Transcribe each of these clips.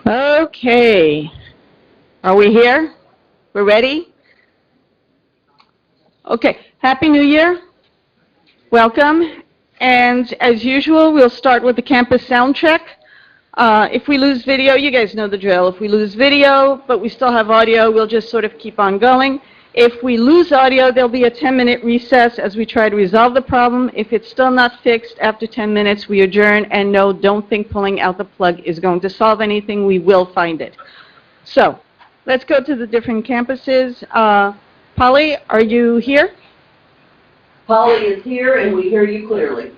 Okay. Are we here? We're ready? Okay. Happy New Year. Welcome. And as usual, we'll start with the campus sound check. If we lose video, you guys know the drill. If we lose video, but we still have audio, we'll just sort of keep on going. If we lose audio, there'll be a 10-minute recess as we try to resolve the problem. If it's still not fixed, after 10 minutes, we adjourn. And no, don't think pulling out the plug is going to solve anything. We will find it. So let's go to the different campuses. Polly, are you here? Polly is here, and we hear you clearly.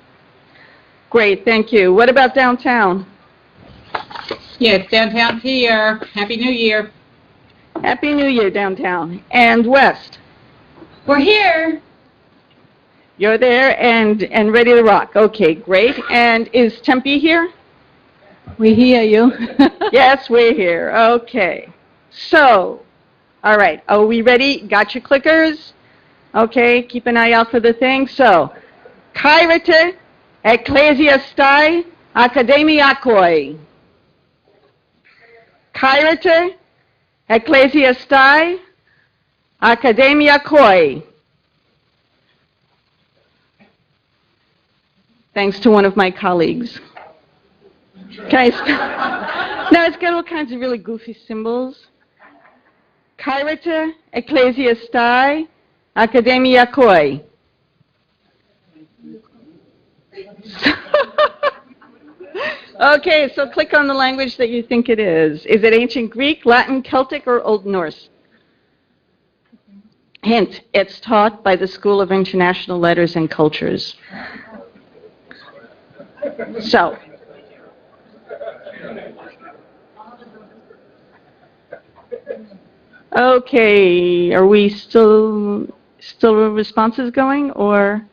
Great, thank you. What about downtown? Yes, downtown here. Happy New Year. Happy New Year, downtown. And West? We're here. You're there and ready to rock. Okay, great. And is Tempe here? We hear you. Yes, we're here. Okay. So, all right. Are we ready? Got your clickers? Okay, keep an eye out for the thing. So, Kairete Ecclesiastai Academiakoi. Kairete Ecclesiastai Academiakoi. Thanks to one of my colleagues. Can I no, it's got all kinds of really goofy symbols. Kairete Ecclesiastai Academiakoi. Okay, so click on the language that you think it is. Is it Ancient Greek, Latin, Celtic, or Old Norse? Hint, it's taught by the School of International Letters and Cultures. So, okay, are we still responses going, or?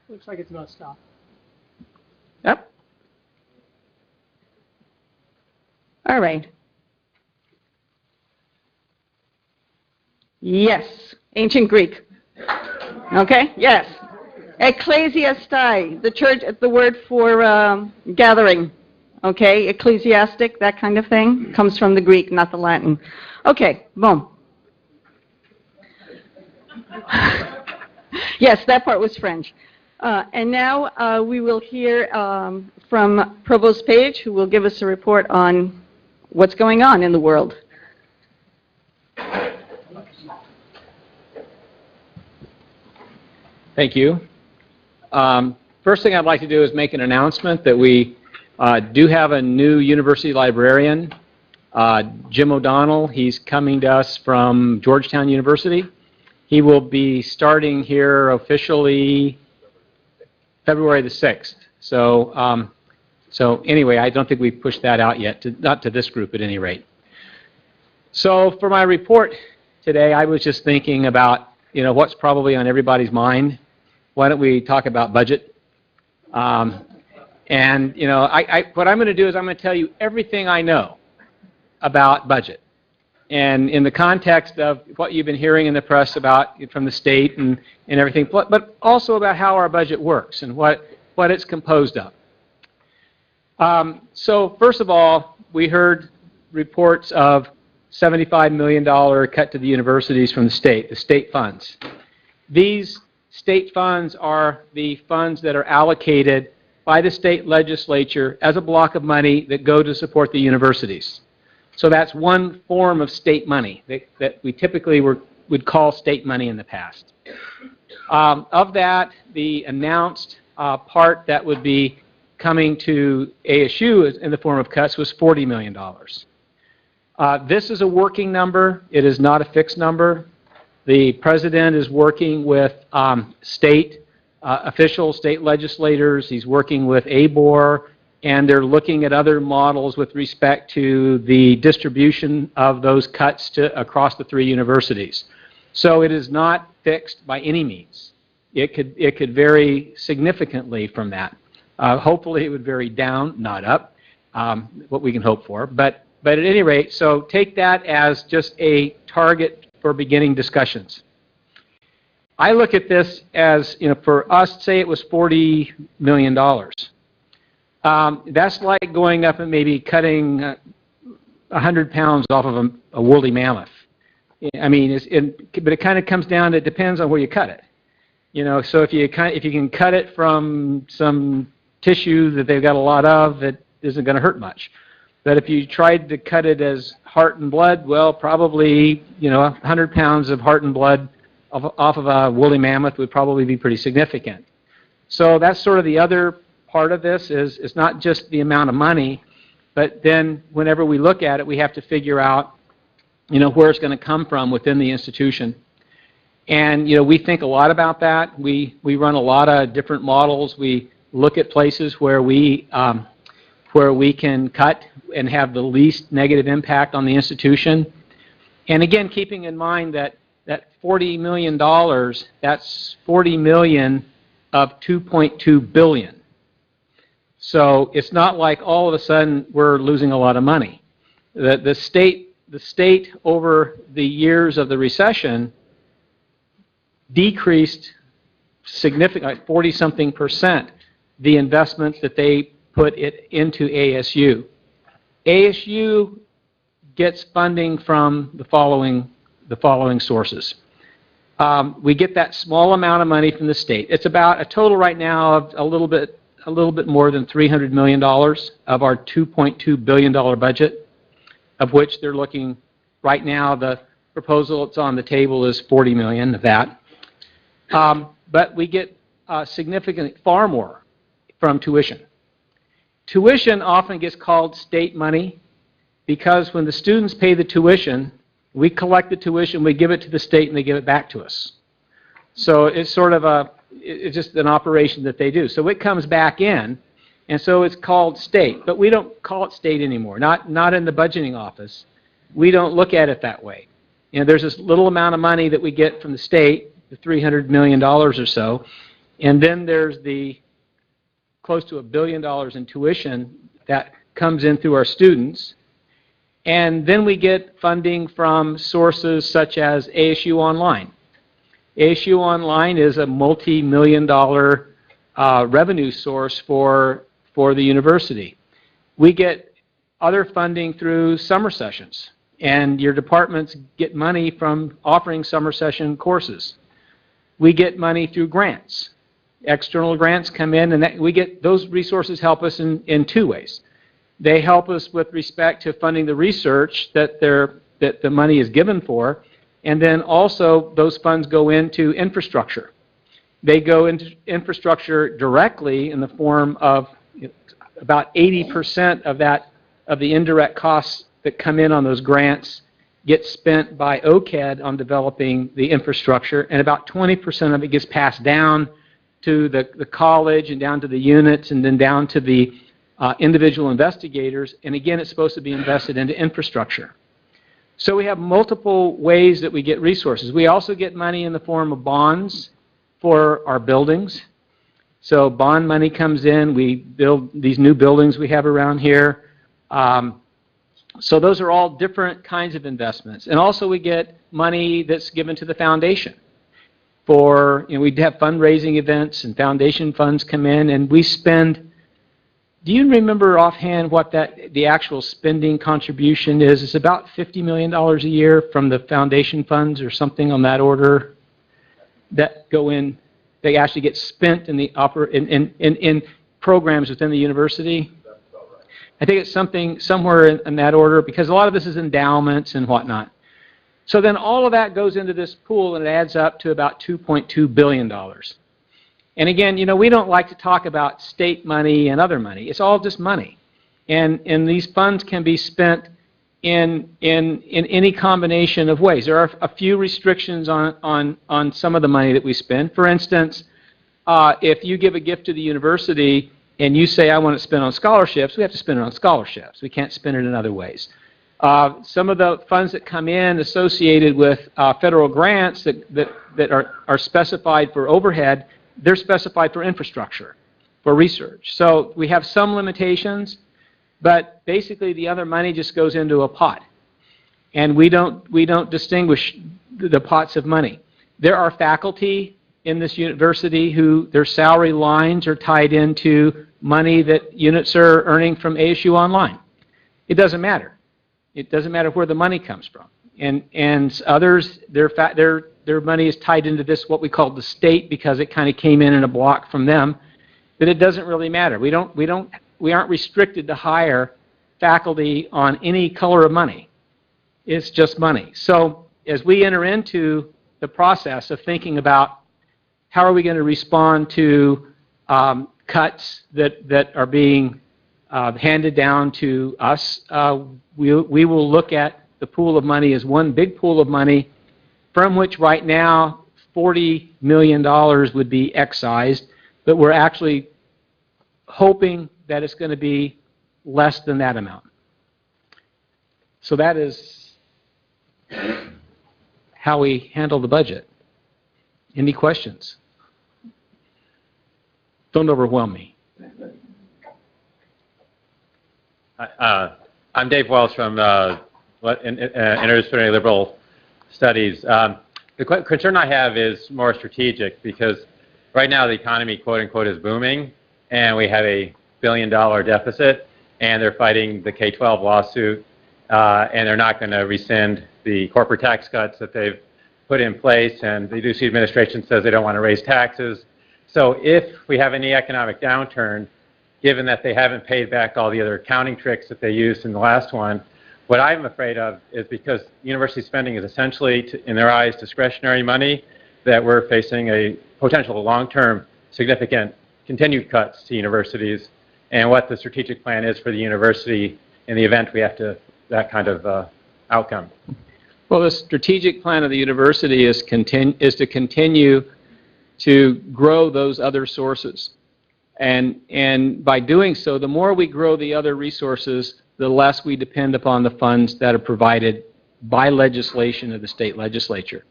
Looks like it's about to stop. Yep. All right. Yes, Ancient Greek. Okay, yes. Ecclesiastai, the church, the word for gathering. Okay, ecclesiastic, that kind of thing, comes from the Greek, not the Latin. Okay, boom. Yes, that part was French. And now we will hear from Provost Page, who will give us a report on what's going on in the world. Thank you. First thing I'd like to do is make an announcement that we do have a new university librarian, Jim O'Donnell. He's coming to us from Georgetown University. He will be starting here officially February the 6th. So, so anyway, I don't think we've pushed that out yet, not to this group at any rate. So for my report today, I was just thinking about, what's probably on everybody's mind. Why don't we talk about budget? And, what I'm going to do is I'm going to tell you everything I know about budget. And in the context of what you've been hearing in the press about from the state and everything, but also about how our budget works and what it's composed of. So first of all, we heard reports of $75 million cut to the universities from the state funds. These state funds are the funds that are allocated by the state legislature as a block of money that go to support the universities. So that's one form of state money that we typically would call state money in the past. Of that, the announced part that would be coming to ASU in the form of cuts was $40 million. This is a working number. It is not a fixed number. The president is working with state officials, state legislators. He's working with ABOR, and they're looking at other models with respect to the distribution of those cuts across the three universities. So it is not fixed by any means. It could vary significantly from that. Hopefully it would vary down, not up, what we can hope for. But But at any rate, so take that as just a target for beginning discussions. I look at this as, for us, say it was $40 million. That's like going up and maybe cutting 100 pounds off of a woolly mammoth. I mean, but it kind of comes down, it depends on where you cut it. So if you can cut it from some tissue that they've got a lot of, it isn't going to hurt much. But if you tried to cut it as heart and blood, well, probably, 100 pounds of heart and blood off of a woolly mammoth would probably be pretty significant. So that's sort of the other part of this is it's not just the amount of money, but then whenever we look at it, we have to figure out, where it's going to come from within the institution. And, we think a lot about that. We run a lot of different models. We look at places where we can cut and have the least negative impact on the institution. And again, keeping in mind that $40 million, that's 40 million of 2.2 billion. So it's not like all of a sudden we're losing a lot of money. The state over the years of the recession decreased significantly, 40-something%, the investments that they put it into ASU. ASU gets funding from the following sources. We get that small amount of money from the state. It's about a total right now of a little bit more than $300 million of our $2.2 billion budget, of which they're looking right now. The proposal that's on the table is 40 million of that. But we get significantly far more from tuition. Tuition often gets called state money because when the students pay the tuition, we collect the tuition, we give it to the state, and they give it back to us. So it's sort of it's just an operation that they do. So it comes back in, and so it's called state. But we don't call it state anymore, not in the budgeting office. We don't look at it that way. There's this little amount of money that we get from the state, the $300 million or so, and then there's the close to $1 billion in tuition that comes in through our students. And then we get funding from sources such as ASU Online. ASU Online is a multi-million-dollar revenue source for the university. We get other funding through summer sessions, and your departments get money from offering summer session courses. We get money through grants. External grants come in, and we get those resources help us in two ways. They help us with respect to funding the research that the money is given for, and then also those funds go into infrastructure. They go into infrastructure directly in the form of about 80% of the indirect costs that come in on those grants get spent by OCAD on developing the infrastructure, and about 20% of it gets passed down to the college and down to the units and then down to the individual investigators, and again, it's supposed to be invested into infrastructure. So we have multiple ways that we get resources. We also get money in the form of bonds for our buildings. So bond money comes in, we build these new buildings we have around here. So those are all different kinds of investments. And also we get money that's given to the foundation. We have fundraising events and foundation funds come in, and we spend. Do you remember offhand what the actual spending contribution is? It's about $50 million a year from the foundation funds or something on that order that go in. They actually get spent in in programs within the university. I think it's somewhere in that order, because a lot of this is endowments and whatnot. So then all of that goes into this pool, and it adds up to about $2.2 billion. And again, we don't like to talk about state money and other money. It's all just money. And these funds can be spent in any combination of ways. There are a few restrictions on some of the money that we spend. For instance, if you give a gift to the university and you say, I want to spend on scholarships, we have to spend it on scholarships. We can't spend it in other ways. Some of the funds that come in associated with federal grants that are specified for overhead, they're specified for infrastructure, for research. So we have some limitations, But basically, the other money just goes into a pot, and we don't distinguish the pots of money. There are faculty in this university who their salary lines are tied into money that units are earning from ASU Online. It doesn't matter. It doesn't matter where the money comes from. And others, their money is tied into this, what we call the state, because it kind of came in a block from them. But it doesn't really matter. We aren't restricted to hire faculty on any color of money. It's just money. So as we enter into the process of thinking about how are we going to respond to cuts that are being handed down to us, we will look at the pool of money as one big pool of money from which right now $40 million would be excised, but we're actually hoping that it's going to be less than that amount. So that is how we handle the budget. Any questions? Don't overwhelm me. I'm Dave Wells from Interdisciplinary Liberal Studies. The concern I have is more strategic because right now the economy, quote unquote, is booming, and we have a $1 billion deficit, and they're fighting the K-12 lawsuit, and they're not going to rescind the corporate tax cuts that they've put in place, and the Ducey administration says they don't want to raise taxes. So if we have any economic downturn, given that they haven't paid back all the other accounting tricks that they used in the last one, what I'm afraid of is because university spending is essentially, in their eyes, discretionary money, that we're facing a potential long-term significant continued cuts to universities, and what the strategic plan is for the university in the event we have to that kind of outcome. Well, the strategic plan of the university is to continue to grow those other sources. And by doing so, the more we grow the other resources, the less we depend upon the funds that are provided by legislation of the state legislature.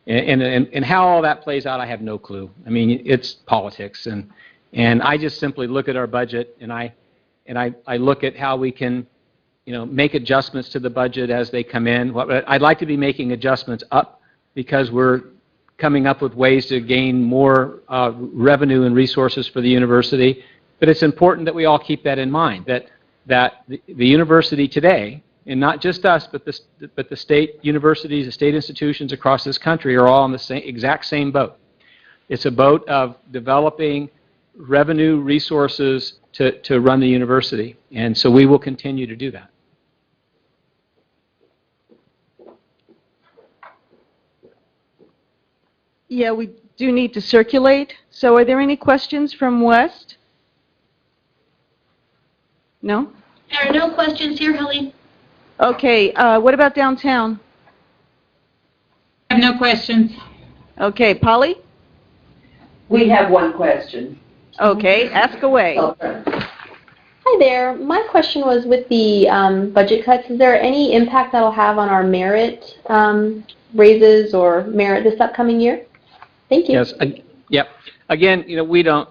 And how all that plays out, I have no clue. I mean, it's politics, and I just simply look at our budget, and I look at how we can, make adjustments to the budget as they come in. I'd like to be making adjustments up because we're coming up with ways to gain more revenue and resources for the university. But it's important that we all keep that in mind, that the university today, and not just us, but the state universities, the state institutions across this country are all in the exact same boat. It's a boat of developing revenue resources to run the university, and so we will continue to do that. Yeah, we do need to circulate. So are there any questions from West? No? There are no questions here, Helene. Okay, what about downtown? I have no questions. Okay, Polly? We have one question. Okay, ask away. Okay. Hi there. My question was with the budget cuts, is there any impact that'll have on our merit raises or merit this upcoming year? Thank you. Yes. Yep. Again, we don't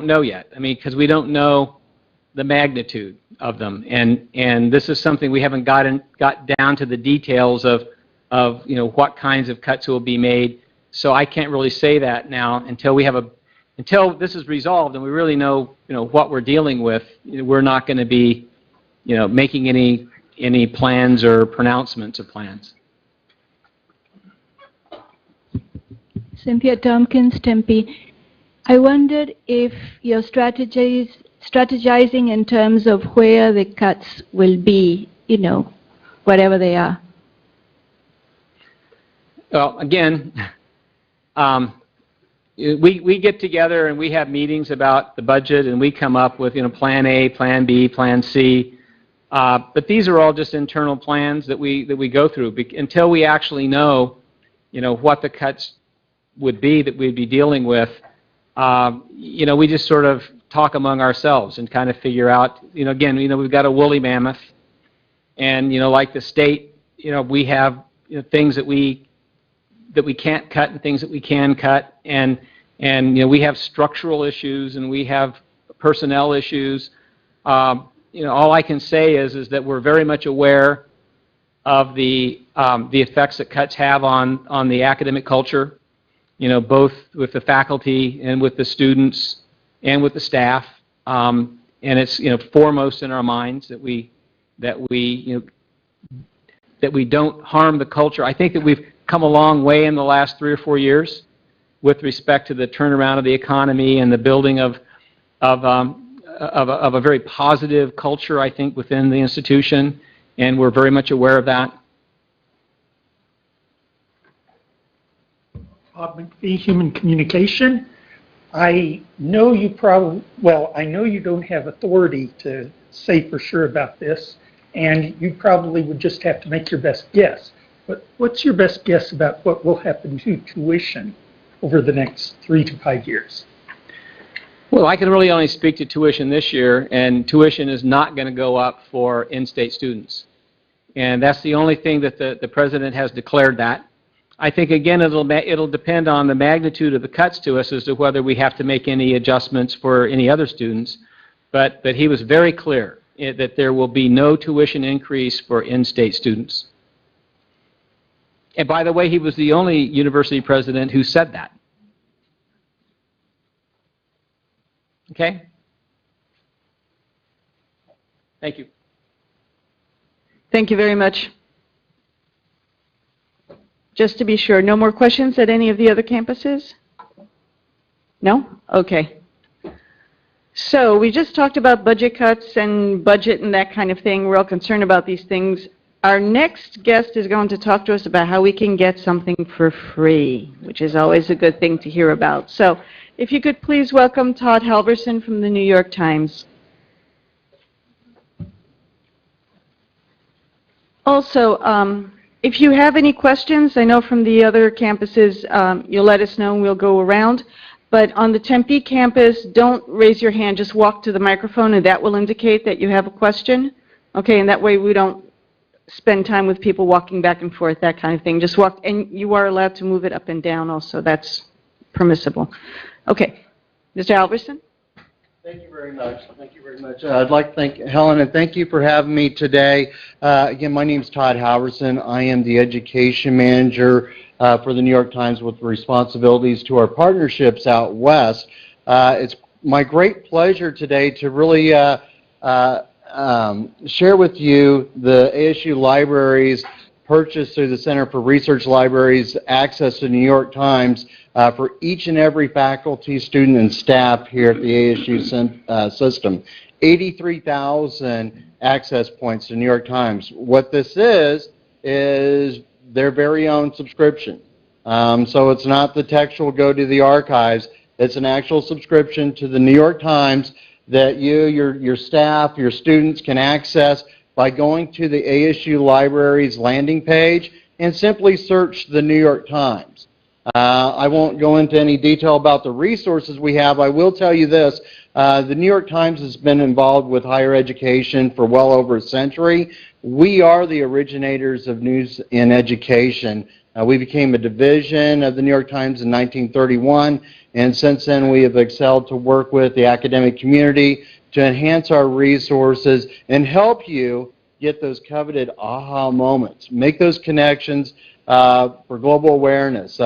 know yet. I mean, because we don't know the magnitude of them, and this is something we haven't got down to the details of what kinds of cuts will be made. So I can't really say that now until this is resolved and we really know what we're dealing with. We're not going to be making any plans or pronouncements of plans. Cynthia Tompkins, Tempe. I wondered if you're strategizing in terms of where the cuts will be, whatever they are. Well, again, we get together and we have meetings about the budget, and we come up with Plan A, Plan B, Plan C. But these are all just internal plans that we go through until we actually know, what the cuts would be that we'd be dealing with. We just sort of talk among ourselves and kind of figure out, again, we've got a woolly mammoth, and like the state, we have things that we can't cut and things that we can cut, and we have structural issues and we have personnel issues. all I can say is that we're very much aware of the effects that cuts have on the academic culture, both with the faculty and with the students and with the staff. And it's foremost in our minds that we don't harm the culture. I think that we've come a long way in the last 3 or 4 years with respect to the turnaround of the economy and the building of a very positive culture, I think, within the institution, and we're very much aware of that. Bob McPhee, Human Communication. I know you don't have authority to say for sure about this, and you probably would just have to make your best guess. But what's your best guess about what will happen to tuition over the next 3 to 5 years? Well, I can really only speak to tuition this year, and tuition is not going to go up for in-state students. And that's the only thing that the President has declared that. I think, again, it'll depend on the magnitude of the cuts to us as to whether we have to make any adjustments for any other students. But he was very clear that there will be no tuition increase for in-state students. And by the way, he was the only university president who said that. Okay? Thank you. Thank you very much. Just to be sure, no more questions at any of the other campuses? No? Okay. So we just talked about budget cuts and budget and that kind of thing. We're all concerned about these things. Our next guest is going to talk to us about how we can get something for free, which is always a good thing to hear about. So if you could please welcome Todd Halverson from the New York Times. Also, if you have any questions, I know from the other campuses, you'll let us know and we'll go around. But on the Tempe campus, don't raise your hand, just walk to the microphone and that will indicate that you have a question. Okay, and that way we don't spend time with people walking back and forth, that kind of thing. Just walk, and you are allowed to move it up and down also, that's permissible. Okay, Mr. Halverson? Thank you very much. Thank you very much. I'd like to thank Helen, and thank you for having me today. Again, my name is Todd Halverson. I am the education manager for the New York Times with responsibilities to our partnerships out west. It's my great pleasure today to really share with you the ASU Libraries purchase through the Center for Research Libraries access to New York Times for each and every faculty, student, and staff here at the ASU system. 83,000 access points to New York Times. What this is their very own subscription. So it's not the text will go to the archives. It's an actual subscription to the New York Times that you, your staff, your students can access by going to the ASU Libraries landing page and simply search the New York Times. I won't go into any detail about the resources we have. I will tell you this. The New York Times has been involved with higher education for well over a century. We are the originators of news in education. We became a division of the New York Times in 1931, and since then we have excelled to work with the academic community to enhance our resources and help you get those coveted aha moments, make those connections for global awareness,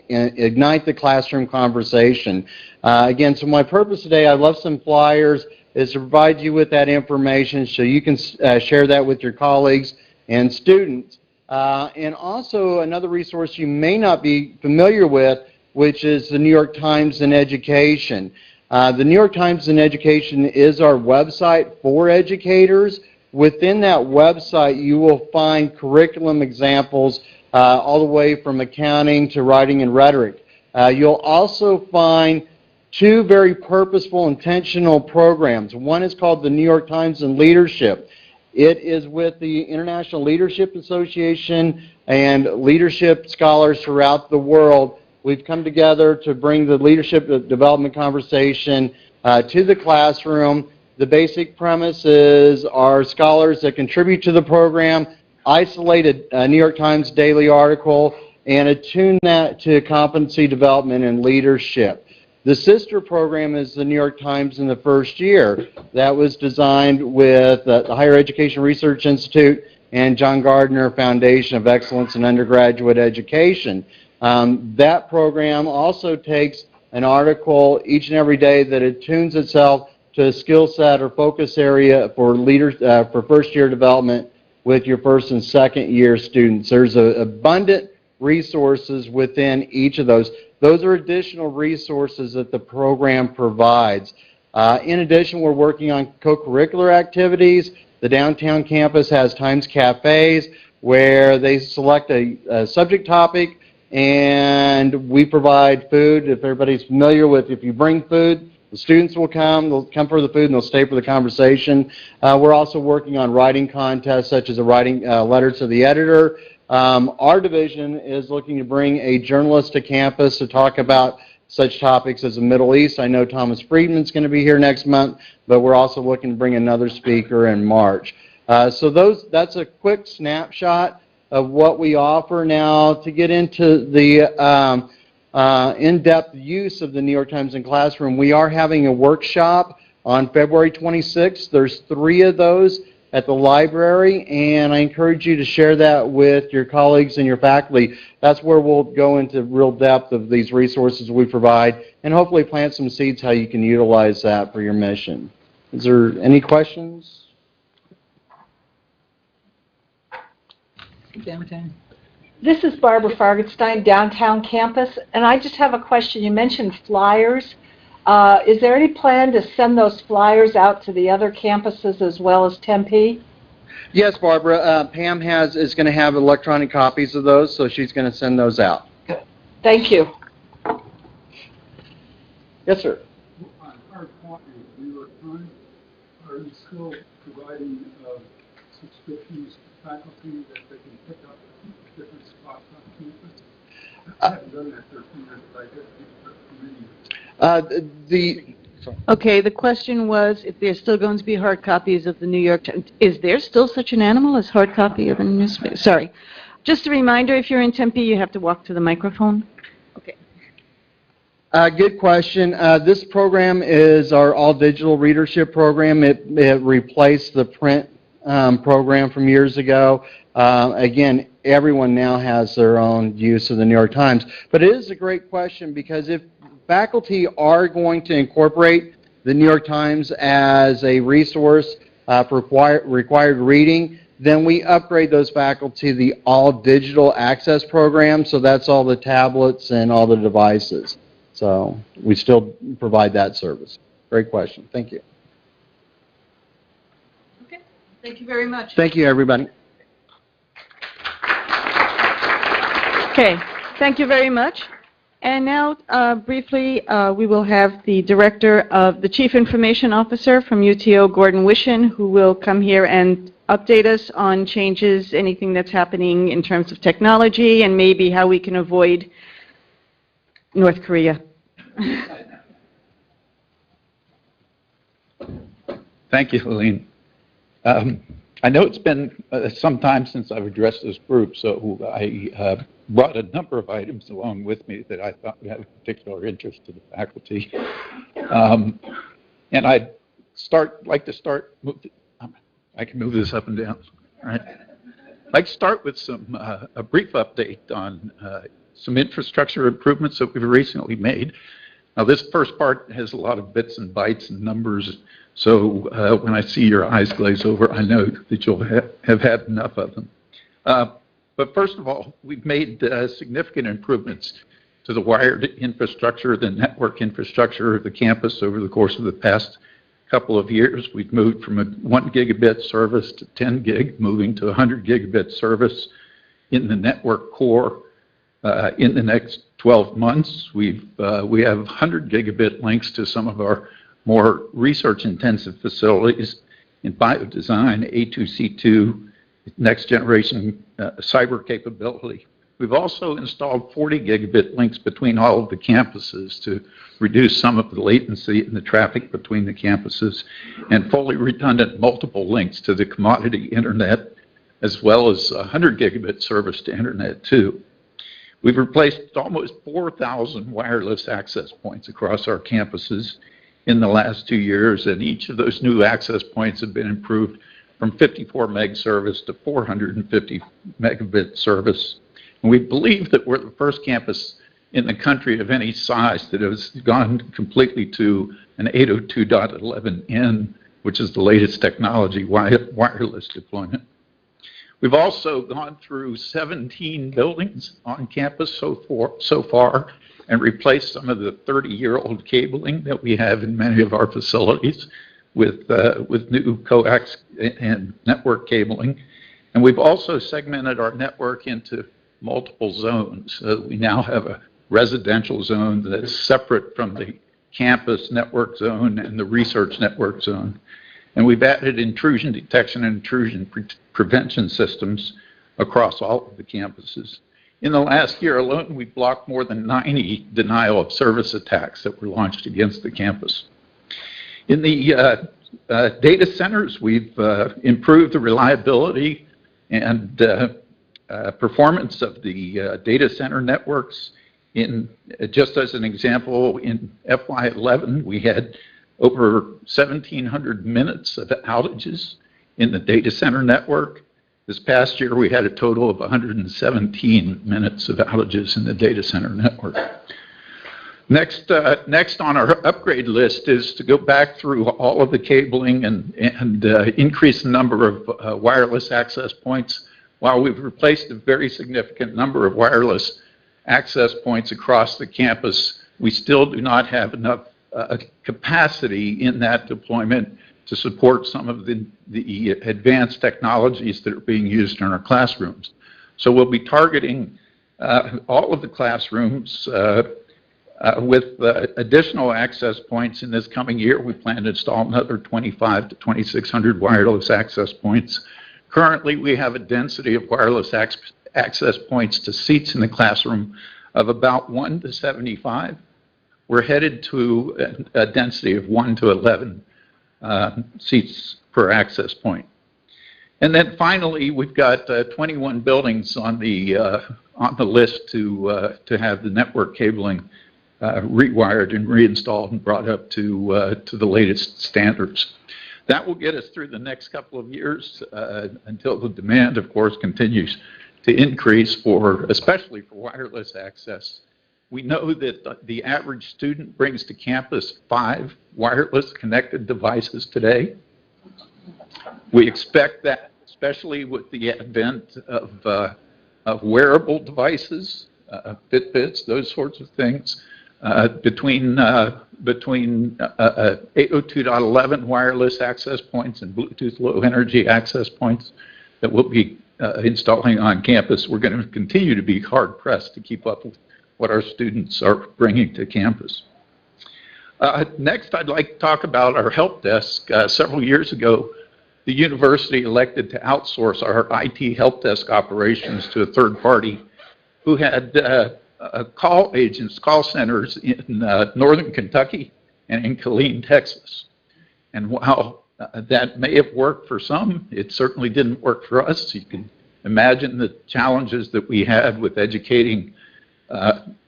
ignite the classroom conversation. Again, so my purpose today, I left some flyers, is to provide you with that information so you can share that with your colleagues and students. And also another resource you may not be familiar with, which is the New York Times in Education. The New York Times in Education is our website for educators. Within that website, you will find curriculum examples all the way from accounting to writing and rhetoric. You'll also find two very purposeful, intentional programs. One is called the New York Times in Leadership. It is with the International Leadership Association and leadership scholars throughout the world. We've come together to bring the leadership development conversation to the classroom. The basic premise is our scholars that contribute to the program isolate a New York Times daily article and attune that to competency development and leadership. The sister program is the New York Times in the first year. That was designed with the Higher Education Research Institute and John Gardner Foundation of Excellence in Undergraduate Education. That program also takes an article each and every day that attunes itself to a skill set or focus area for leaders for first-year development with your first and second year students. There's abundant resources within each of those. Those are additional resources that the program provides. In addition, we're working on co-curricular activities. The downtown campus has Times Cafes where they select a subject topic and we provide food. If everybody's familiar with, if you bring food, the students will come, they'll come for the food, and they'll stay for the conversation. We're also working on writing contests, such as a writing letter to the editor. Our division is looking to bring a journalist to campus to talk about such topics as the Middle East. I know Thomas Friedman's going to be here next month, but we're also looking to bring another speaker in March. So that's a quick snapshot of what we offer. Now, to get into the in-depth use of the New York Times in Classroom, we are having a workshop on February 26th. There's 3 of those at the library, and I encourage you to share that with your colleagues and your faculty. That's where we'll go into real depth of these resources we provide and hopefully plant some seeds how you can utilize that for your mission. Is there any questions? Downtown. This is Barbara Fargenstein, Downtown Campus, and I just have a question. You mentioned flyers. Is there any plan to send those flyers out to the other campuses as well as Tempe? Yes, Barbara. Pam is going to have electronic copies of those, so she's going to send those out. Good. Thank you. Yes, sir. On hard copy of New York Times, are you still providing subscriptions to faculty that they can pick up at different spots on campus? I haven't done that 13 years, but I did for many years. Okay, the question was if there's still going to be hard copies of the New York Times. Is there still such an animal as hard copy of a newspaper? Sorry. Just a reminder, if you're in Tempe, you have to walk to the microphone. Okay. Good question. This program is our all-digital readership program. It replaced the print program from years ago. Again, everyone now has their own use of the New York Times. But it is a great question because if faculty are going to incorporate the New York Times as a resource for required reading, then we upgrade those faculty to the all-digital access program, so that's all the tablets and all the devices. So we still provide that service. Great question. Thank you. Okay. Thank you very much. Thank you, everybody. Okay. Thank you very much. And now, briefly, we will have the the Chief Information Officer from UTO, Gordon Wishin, who will come here and update us on changes, anything that's happening in terms of technology, and maybe how we can avoid North Korea. Thank you, Helene. I know it's been some time since I've addressed this group, so I brought a number of items along with me that I thought would have particular interest to the faculty. And I'd like to start, I can move this up and down, right? I'd like to start with a brief update on some infrastructure improvements that we've recently made. Now, this first part has a lot of bits and bytes and numbers, so when I see your eyes glaze over, I know that you'll have had enough of them. But first of all, we've made significant improvements to the wired infrastructure, the network infrastructure of the campus over the course of the past couple of years. We've moved from a 1 gigabit service to 10 gig, moving to 100 gigabit service in the network core. In the next 12 months, we have 100 gigabit links to some of our more research-intensive facilities in biodesign, A2C2, next generation cyber capability. We've also installed 40 gigabit links between all of the campuses to reduce some of the latency in the traffic between the campuses, and fully redundant multiple links to the commodity internet, as well as 100 gigabit service to internet too. We've replaced almost 4,000 wireless access points across our campuses in the last 2 years, and each of those new access points have been improved from 54 meg service to 450 megabit service. And we believe that we're the first campus in the country of any size that has gone completely to an 802.11n, which is the latest technology wireless deployment. We've also gone through 17 buildings on campus so far and replaced some of the 30-year-old cabling that we have in many of our facilities with new coax and network cabling. And we've also segmented our network into multiple zones. We now have a residential zone that's separate from the campus network zone and the research network zone. And we've added intrusion detection and intrusion prevention systems across all of the campuses. In the last year alone, we blocked more than 90 denial of service attacks that were launched against the campus. In the data centers, we've improved the reliability and performance of the data center networks. Just as an example, in FY11, we had over 1,700 minutes of outages in the data center network. This past year, we had a total of 117 minutes of outages in the data center network. Next on our upgrade list is to go back through all of the cabling and increase the number of wireless access points. While we've replaced a very significant number of wireless access points across the campus, we still do not have enough capacity in that deployment to support some of the advanced technologies that are being used in our classrooms. So we'll be targeting all of the classrooms with additional access points in this coming year. We plan to install another 2,500 to 2,600 wireless access points. Currently, we have a density of wireless access points to seats in the classroom of about 1 to 75. We're headed to a density of 1 to 11 seats per access point. And then finally, we've got 21 buildings on the list to have the network cabling rewired and reinstalled and brought up to the latest standards. That will get us through the next couple of years until the demand, of course, continues to increase especially for wireless access. We know that the average student brings to campus 5 wireless connected devices today. We expect that, especially with the advent of wearable devices, Fitbits, those sorts of things, between 802.11 wireless access points and Bluetooth low energy access points that we'll be installing on campus, we're going to continue to be hard pressed to keep up with what our students are bringing to campus. Next, I'd like to talk about our help desk. Several years ago, the university elected to outsource our IT help desk operations to a third party who had call centers in northern Kentucky and in Killeen, Texas. And while that may have worked for some, it certainly didn't work for us. You can imagine the challenges that we had with educating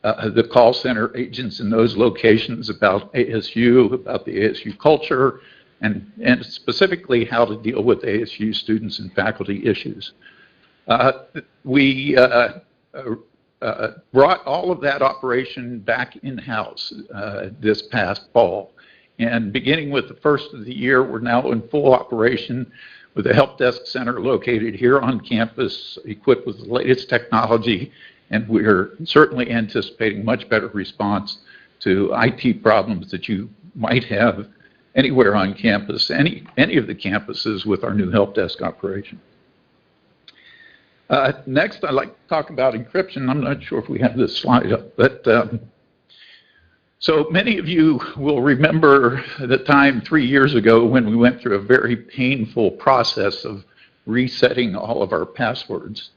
the call center agents in those locations about ASU, about the ASU culture, and specifically how to deal with ASU students and faculty issues. We brought all of that operation back in-house this past fall. And beginning with the first of the year, we're now in full operation with a help desk center located here on campus, equipped with the latest technology, and we're certainly anticipating much better response to IT problems that you might have anywhere on campus, any of the campuses with our new help desk operation. Next, I'd like to talk about encryption. I'm not sure if we have this slide up, but so many of you will remember the time 3 years ago when we went through a very painful process of resetting all of our passwords.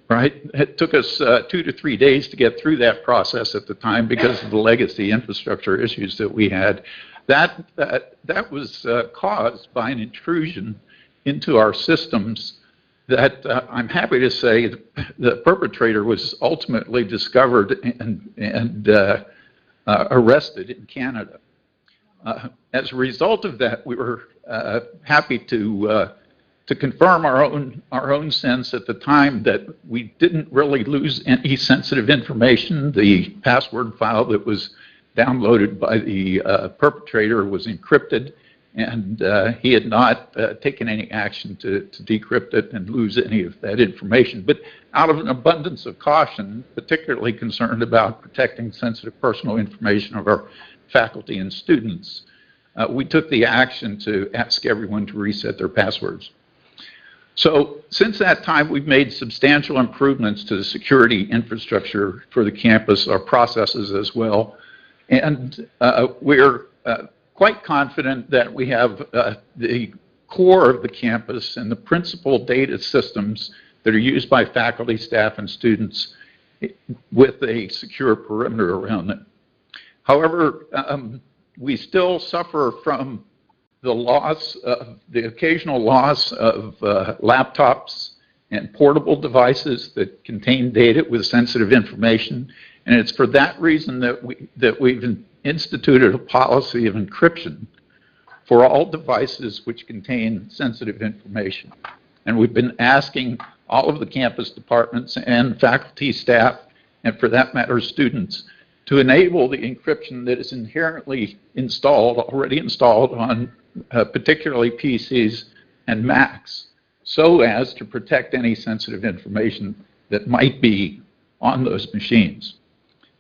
Right? It took us 2 to 3 days to get through that process at the time because of the legacy infrastructure issues that we had. That was caused by an intrusion into our systems that I'm happy to say the perpetrator was ultimately discovered and arrested in Canada. As a result of that, we were happy to confirm our own sense at the time that we didn't really lose any sensitive information. The password file that was downloaded by the perpetrator was encrypted, and he had not taken any action to decrypt it and lose any of that information. But out of an abundance of caution, particularly concerned about protecting sensitive personal information of our faculty and students, we took the action to ask everyone to reset their passwords. So since that time, we've made substantial improvements to the security infrastructure for the campus, our processes as well. And we're quite confident that we have the core of the campus and the principal data systems that are used by faculty, staff, and students with a secure perimeter around them. However, we still suffer from the occasional loss of laptops and portable devices that contain data with sensitive information. And it's for that reason that we've instituted a policy of encryption for all devices which contain sensitive information. And we've been asking all of the campus departments and faculty, staff, and for that matter, students, to enable the encryption that is inherently already installed on particularly PCs and Macs, so as to protect any sensitive information that might be on those machines.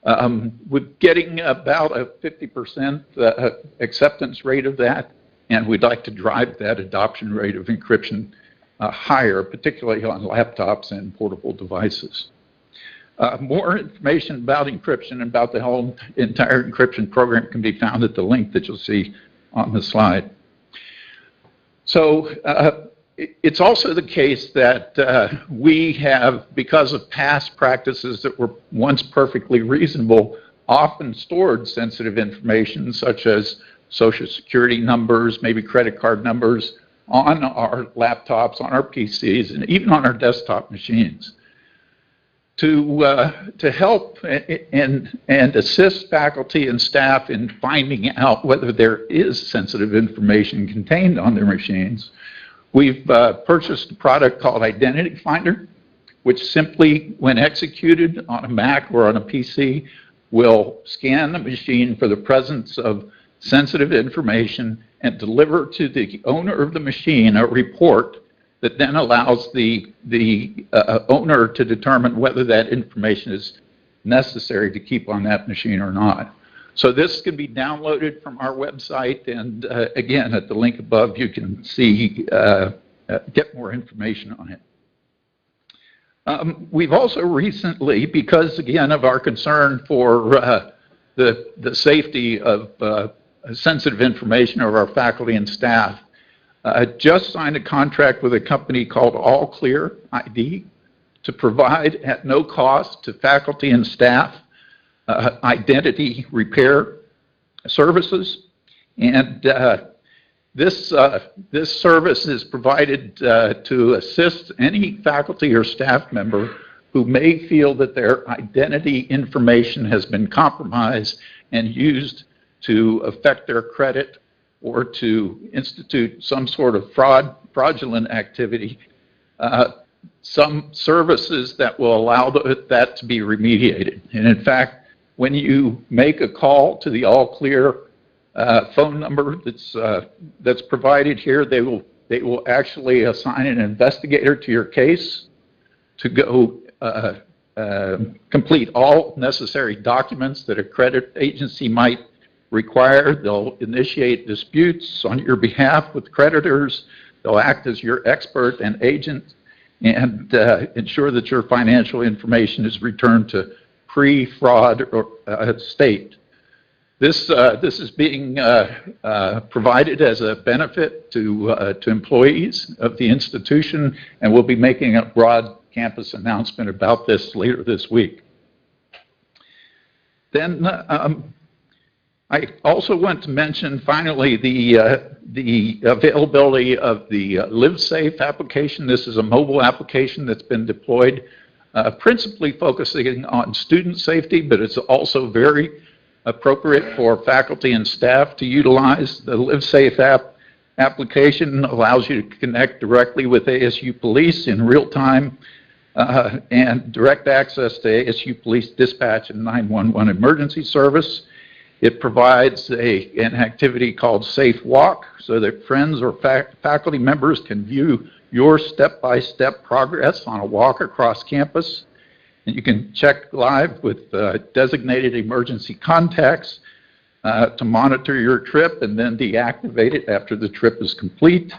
We're getting about a 50% acceptance rate of that, and we'd like to drive that adoption rate of encryption higher, particularly on laptops and portable devices. More information about encryption and about the whole entire encryption program can be found at the link that you'll see on the slide. So it's also the case that we have, because of past practices that were once perfectly reasonable, often stored sensitive information such as social security numbers, maybe credit card numbers, on our laptops, on our PCs, and even on our desktop machines. To help and assist faculty and staff in finding out whether there is sensitive information contained on their machines, we've purchased a product called Identity Finder, which simply, when executed on a Mac or on a PC, will scan the machine for the presence of sensitive information and deliver to the owner of the machine a report that then allows the owner to determine whether that information is necessary to keep on that machine or not. So this can be downloaded from our website, and again, at the link above, you can see, get more information on it. We've also recently, because again of our concern for the safety of sensitive information of our faculty and staff, just signed a contract with a company called All Clear ID to provide at no cost to faculty and staff identity repair services. And this service is provided to assist any faculty or staff member who may feel that their identity information has been compromised and used to affect their credit or to institute some sort of fraudulent activity, some services that will allow that to be remediated. And in fact, when you make a call to the All Clear phone number that's provided here, they will actually assign an investigator to your case to go complete all necessary documents that a credit agency might require. They'll initiate disputes on your behalf with creditors. They'll act as your expert and agent and ensure that your financial information is returned to pre-fraud state. This is being provided as a benefit to employees of the institution, and we'll be making a broad campus announcement about this later this week. Then I also want to mention, finally, the availability of the LiveSafe application. This is a mobile application that's been deployed, principally focusing on student safety, but it's also very appropriate for faculty and staff to utilize. The LiveSafe application allows you to connect directly with ASU Police in real time and direct access to ASU Police Dispatch and 911 emergency service. It provides an activity called Safe Walk so that friends or faculty members can view your step-by-step progress on a walk across campus. And you can check live with designated emergency contacts to monitor your trip and then deactivate it after the trip is complete.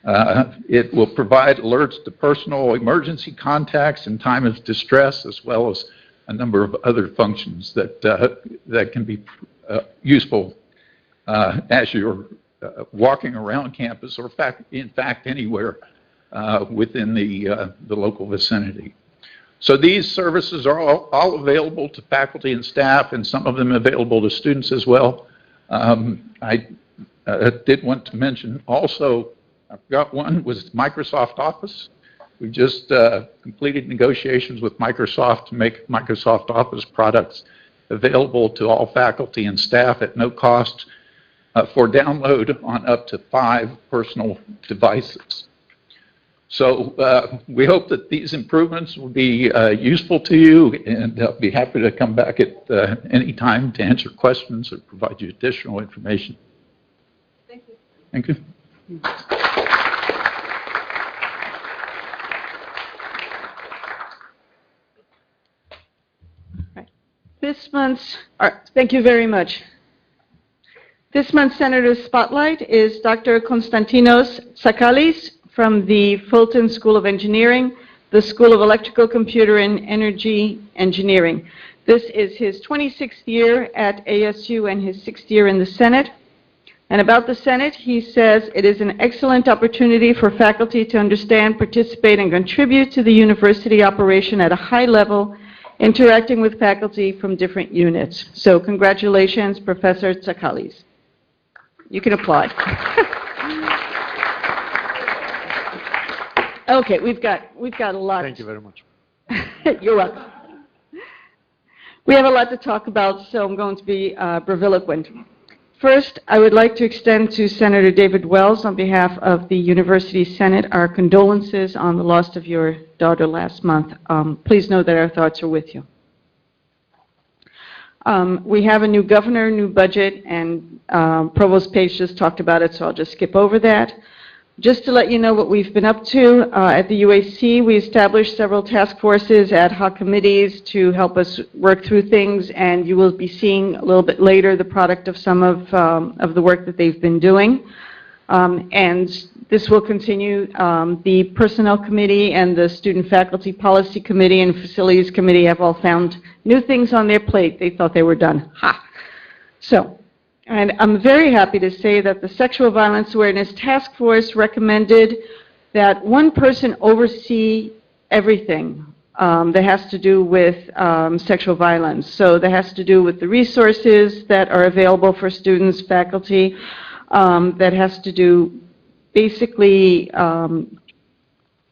It will provide alerts to personal emergency contacts in time of distress, as well as a number of other functions that can be useful as you're walking around campus, or in fact anywhere within the local vicinity. So these services are all available to faculty and staff, and some of them available to students as well. I did want to mention also, I forgot one, was Microsoft Office. We just completed negotiations with Microsoft to make Microsoft Office products available to all faculty and staff at no cost for download on up to 5 personal devices. So we hope that these improvements will be useful to you, and I'll be happy to come back at any time to answer questions or provide you additional information. Thank you. Thank you. This month's, thank you very much. This month's Senator's Spotlight is Dr. Konstantinos Tsakalis from the Fulton School of Engineering, the School of Electrical, Computer, and Energy Engineering. This is his 26th year at ASU and his 6th year in the Senate. And about the Senate, he says it is an excellent opportunity for faculty to understand, participate, and contribute to the university operation at a high level, interacting with faculty from different units. So congratulations, Professor Tsakalis. You can applaud. Okay, we've got a lot. Thank you very much. You're welcome. We have a lot to talk about, so I'm going to be breviloquent. First, I would like to extend to Senator David Wells, on behalf of the University Senate, our condolences on the loss of your daughter last month. Please know that our thoughts are with you. We have a new governor, new budget, and Provost Page just talked about it, so I'll just skip over that. Just to let you know what we've been up to, at the UAC, we established several task forces, ad hoc committees to help us work through things, and you will be seeing a little bit later the product of some of the work that they've been doing. And this will continue. The Personnel Committee and the Student Faculty Policy Committee and Facilities Committee have all found new things on their plate. They thought they were done. Ha! So. And I'm very happy to say that the Sexual Violence Awareness Task Force recommended that one person oversee everything that has to do with sexual violence. So that has to do with the resources that are available for students, faculty, that has to do basically the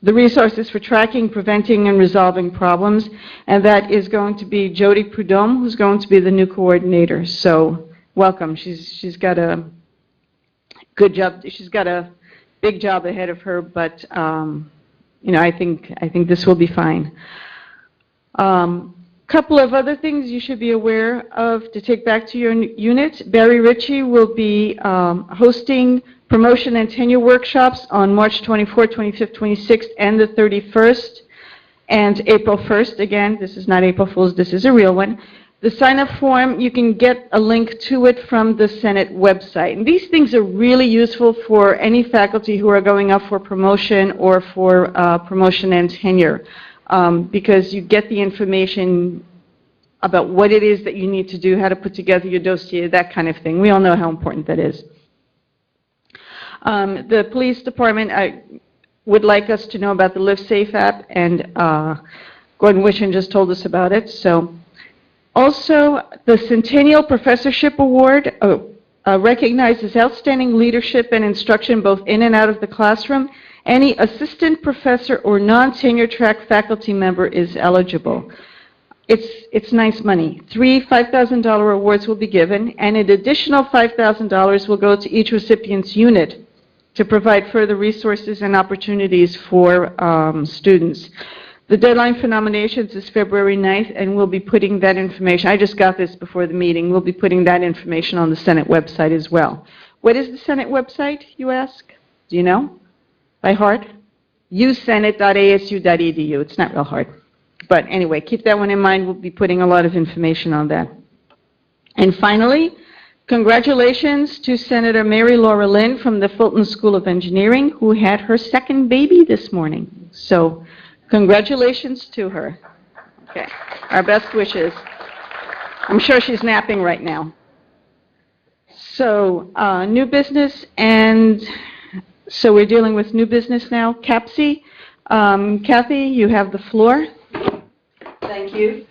resources for tracking, preventing, and resolving problems. And that is going to be Jody Prudhomme, who's going to be the new coordinator. So welcome. She's got a good job. She's got a big job ahead of her, but you know, I think this will be fine. Couple of other things you should be aware of to take back to your unit. Barry Ritchie will be hosting promotion and tenure workshops on March 24th, 25th, 26th, and the 31st, and April 1st. Again, this is not April Fool's. This is a real one. The sign-up form, you can get a link to it from the Senate website. And these things are really useful for any faculty who are going up for promotion or for promotion and tenure, because you get the information about what it is that you need to do, how to put together your dossier, that kind of thing. We all know how important that is. The police department would like us to know about the LiveSafe app, and Gordon Wishin just told us about it. So Also, the Centennial Professorship Award recognizes outstanding leadership and instruction both in and out of the classroom. Any assistant professor or non-tenure track faculty member is eligible. It's nice money. 3 $5,000 awards will be given, and an additional $5,000 will go to each recipient's unit to provide further resources and opportunities for students. The deadline for nominations is February 9th, and we'll be putting that information, I just got this before the meeting, we'll be putting that information on the Senate website as well. What is the Senate website, you ask? Do you know? By heart? usenate.asu.edu. It's not real hard. But anyway, keep that one in mind. We'll be putting a lot of information on that. And finally, congratulations to Senator Mary Laura Lynn from the Fulton School of Engineering, who had her second baby this morning. So congratulations to her. Okay, our best wishes. I'm sure she's napping right now. So new business, and so we're dealing with new business now. CAPSI, Kathy, you have the floor. Thank you.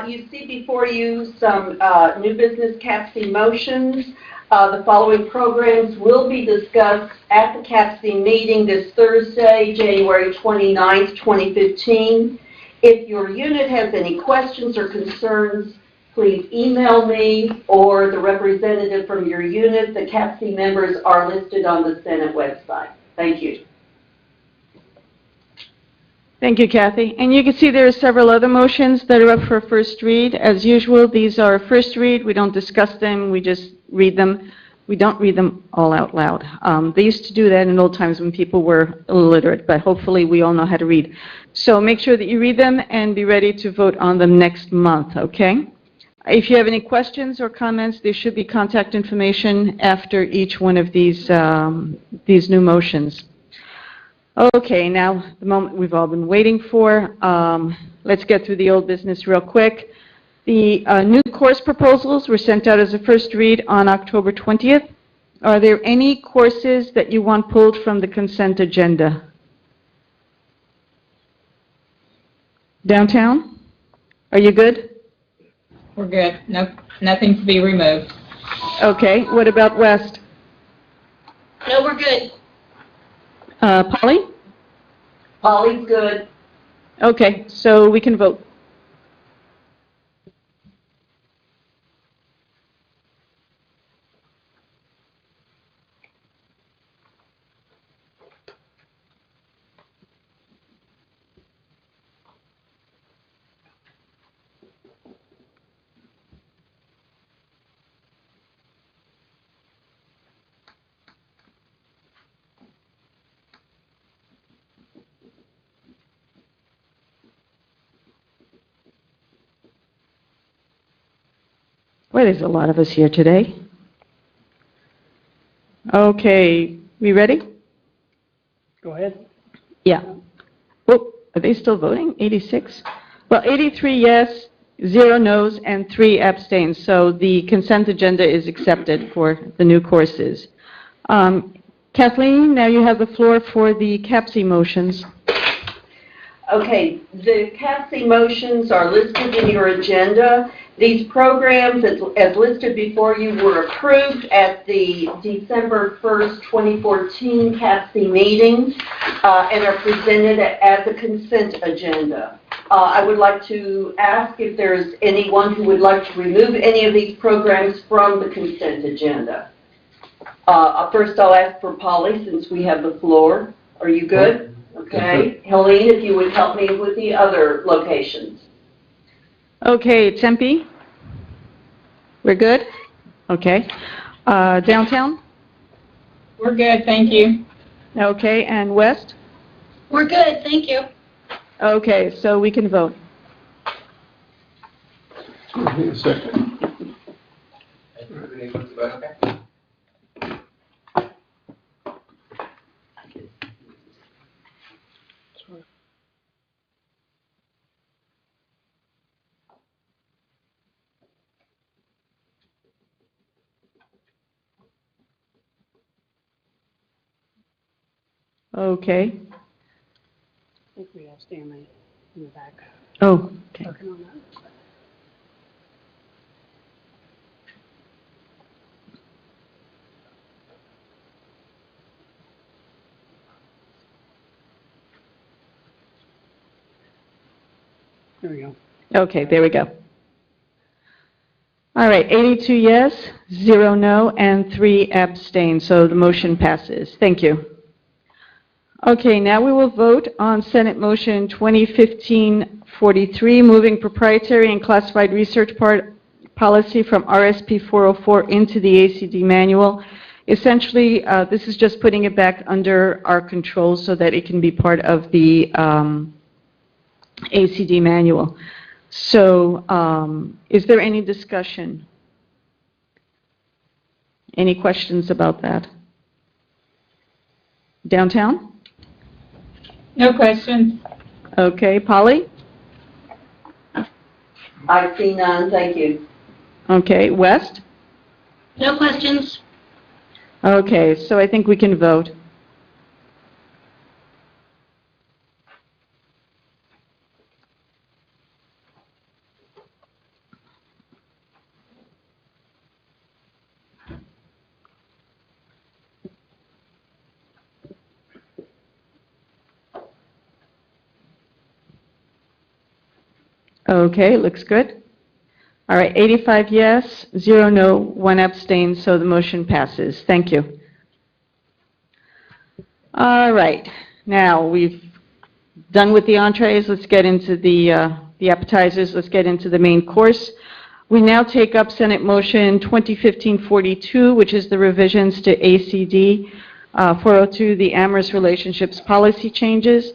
You see before you some new business CAPSI motions. The following programs will be discussed at the CAPSI meeting this Thursday, January 29th, 2015. If your unit has any questions or concerns, please email me or the representative from your unit. The CAPSI members are listed on the Senate website. Thank you. Thank you, Kathy. And you can see there are several other motions that are up for first read. As usual, these are first read. We don't discuss them. We just read them. We don't read them all out loud. They used to do that in old times when people were illiterate, but hopefully we all know how to read. So make sure that you read them and be ready to vote on them next month, okay? If you have any questions or comments, there should be contact information after each one of these new motions. Okay, now the moment we've all been waiting for. Let's get through the old business real quick. The new course proposals were sent out as a first read on October 20th. Are there any courses that you want pulled from the consent agenda? Downtown? Are you good? We're good. No, nothing to be removed. Okay, what about West? No, we're good. Polly? Polly's good. Okay, so we can vote. Well, there's a lot of us here today. Okay, we ready? Go ahead. Yeah. Oh, are they still voting? 86? Well, 83 yes, 0 no's, and 3 abstains. So the consent agenda is accepted for the new courses. Kathleen, now you have the floor for the CAPSI motions. Okay, the CAPSI motions are listed in your agenda. These programs, as listed before you, were approved at the December 1st, 2014 CAPSI meeting and are presented as a consent agenda. I would like to ask if there's anyone who would like to remove any of these programs from the consent agenda. First, I'll ask for Polly, since we have the floor. Are you good? Okay. Helene, if you would help me with the other locations. Okay, Tempe? We're good? Okay. Downtown? We're good, thank you. Okay, and West? We're good, thank you. Okay, so we can vote. Give me a second. Okay. I think we have Stanley in the back Oh, okay. working on that. There we go. Okay, there we go. All right, 82 yes, 0 no, and 3 abstain, so the motion passes. Thank you. Okay, now we will vote on Senate Motion 2015-43, moving proprietary and classified research policy from RSP 404 into the ACD manual. Essentially, this is just putting it back under our control so that it can be part of the ACD manual. So, is there any discussion? Any questions about that? Downtown? No questions. Okay, Polly? I see none, thank you. Okay, West? No questions. Okay, so I think we can vote. Okay, looks good. All right, 85 yes, 0 no, 1 abstain, so the motion passes. Thank you. All right, now we've done with the entrees. Let's get into the appetizers. Let's get into the main course. We now take up Senate Motion 2015-42, which is the revisions to ACD 402, the Amorous Relationships Policy Changes.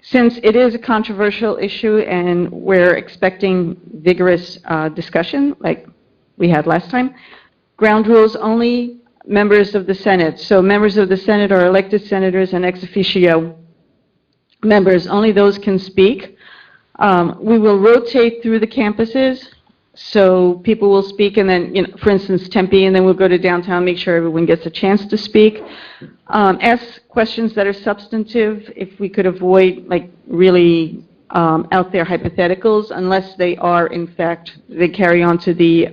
Since it is a controversial issue and we're expecting vigorous discussion like we had last time, ground rules only members of the Senate. So members of the Senate are elected senators and ex officio members. Only those can speak. We will rotate through the campuses. So people will speak and then, for instance, Tempe, and then we'll go to downtown, make sure everyone gets a chance to speak. Ask questions that are substantive if we could avoid like really out there hypotheticals, unless they are, in fact, they carry on to the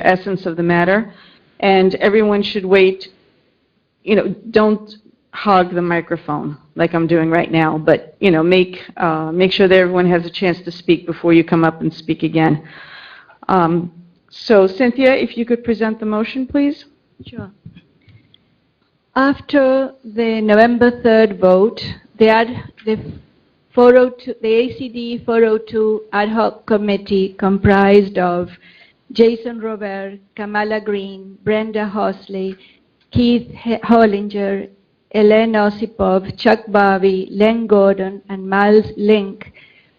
essence of the matter. And everyone should wait, don't hog the microphone like I'm doing right now, but make sure that everyone has a chance to speak before you come up and speak again. So Cynthia, if you could present the motion, please. Sure. After the November 3rd vote, the ACD 402 ad hoc committee comprised of Jason Robert, Kamala Green, Brenda Hosley, Keith Hollinger, Elaine Osipov, Chuck Barbie, Len Gordon, and Miles Link,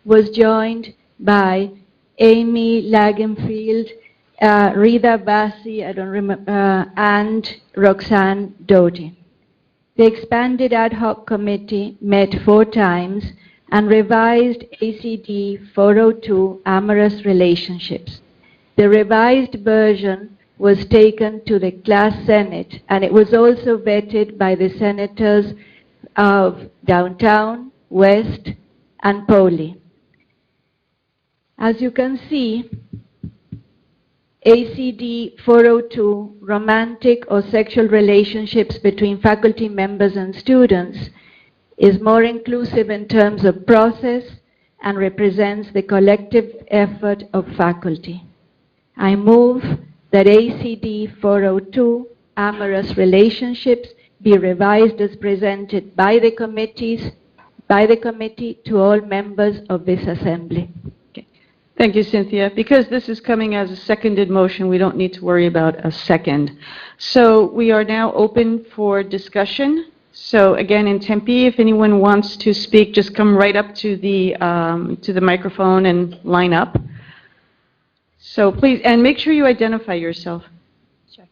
was joined by Amy Lagenfield, Rita Bassi, and Roxanne Doty. The expanded ad hoc committee met 4 times and revised ACD 402 Amorous Relationships. The revised version was taken to the class Senate, and it was also vetted by the senators of Downtown, West, and Poli. As you can see, ACD 402, romantic or sexual relationships between faculty members and students, is more inclusive in terms of process and represents the collective effort of faculty. I move that ACD 402, Amorous Relationships, be revised as presented by the committee to all members of this assembly. Thank you, Cynthia. Because this is coming as a seconded motion, we don't need to worry about a second. So we are now open for discussion. So again, in Tempe, if anyone wants to speak, just come right up to the microphone and line up. So please, and make sure you identify yourself. Sure.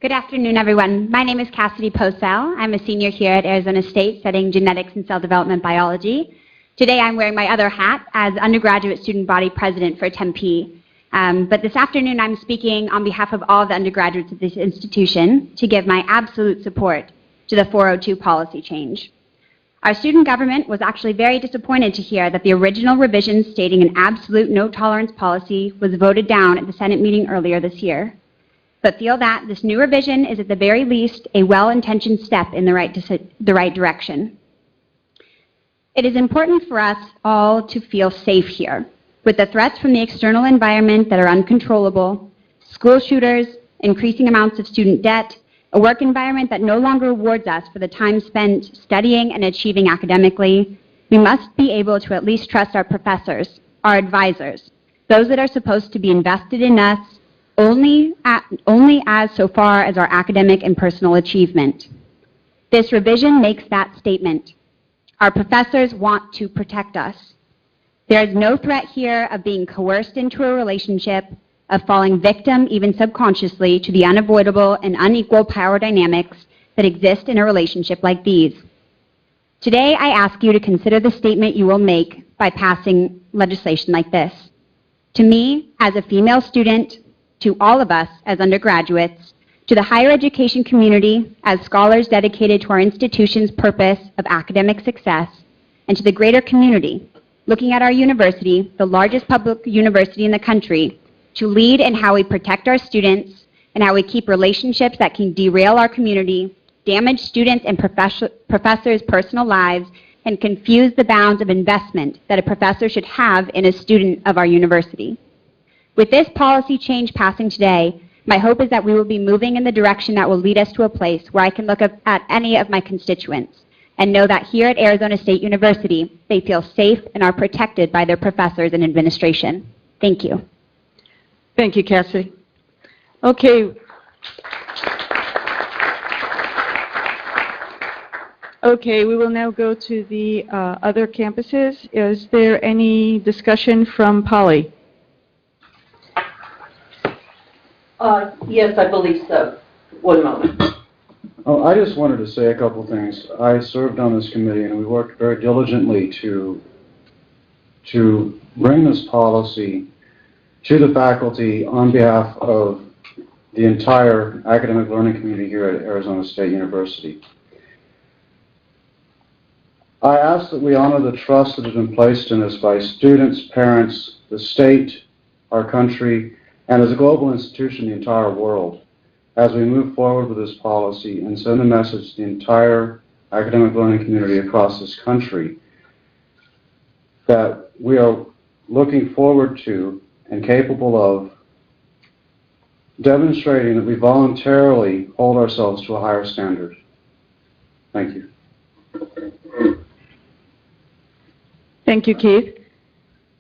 Good afternoon, everyone. My name is Cassidy Posel. I'm a senior here at Arizona State studying genetics and cell development biology. Today I'm wearing my other hat as undergraduate student body president for Tempe. But this afternoon I'm speaking on behalf of all the undergraduates of this institution to give my absolute support to the 402 policy change. Our student government was actually very disappointed to hear that the original revision stating an absolute no tolerance policy was voted down at the Senate meeting earlier this year, but feel that this new revision is at the very least a well-intentioned step in the right direction. It is important for us all to feel safe here, with the threats from the external environment that are uncontrollable, school shooters, increasing amounts of student debt, a work environment that no longer rewards us for the time spent studying and achieving academically. We must be able to at least trust our professors, our advisors, those that are supposed to be invested in us only as so far as our academic and personal achievement. This revision makes that statement. Our professors want to protect us. There is no threat here of being coerced into a relationship, of falling victim, even subconsciously, to the unavoidable and unequal power dynamics that exist in a relationship like these. Today, I ask you to consider the statement you will make by passing legislation like this. To me, as a female student, to all of us as undergraduates, to the higher education community as scholars dedicated to our institution's purpose of academic success, and to the greater community, looking at our university, the largest public university in the country, to lead in how we protect our students and how we keep relationships that can derail our community, damage students and professors' personal lives, and confuse the bounds of investment that a professor should have in a student of our university. With this policy change passing today, my hope is that we will be moving in the direction that will lead us to a place where I can look at any of my constituents and know that here at Arizona State University, they feel safe and are protected by their professors and administration. Thank you. Thank you, Cassie. Okay. Okay, we will now go to the other campuses. Is there any discussion from Polly? Yes, I believe so. One moment. Oh, I just wanted to say a couple things. I served on this committee and we worked very diligently to bring this policy to the faculty on behalf of the entire academic learning community here at Arizona State University. I ask that we honor the trust that has been placed in us by students, parents, the state, our country, and as a global institution, the entire world, as we move forward with this policy and send a message to the entire academic learning community across this country that we are looking forward to and capable of demonstrating that we voluntarily hold ourselves to a higher standard. Thank you. Thank you, Keith.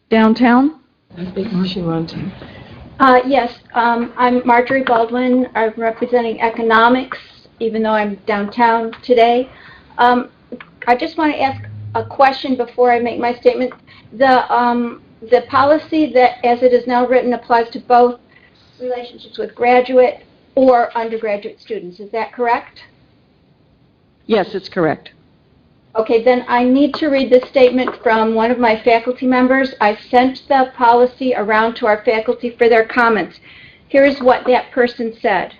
Downtown? Yes, I'm Marjorie Baldwin. I'm representing economics, even though I'm downtown today. I just want to ask a question before I make my statement. The policy that, as it is now written, applies to both relationships with graduate or undergraduate students. Is that correct? Yes, it's correct. Okay, then I need to read this statement from one of my faculty members. I sent the policy around to our faculty for their comments. Here's what that person said.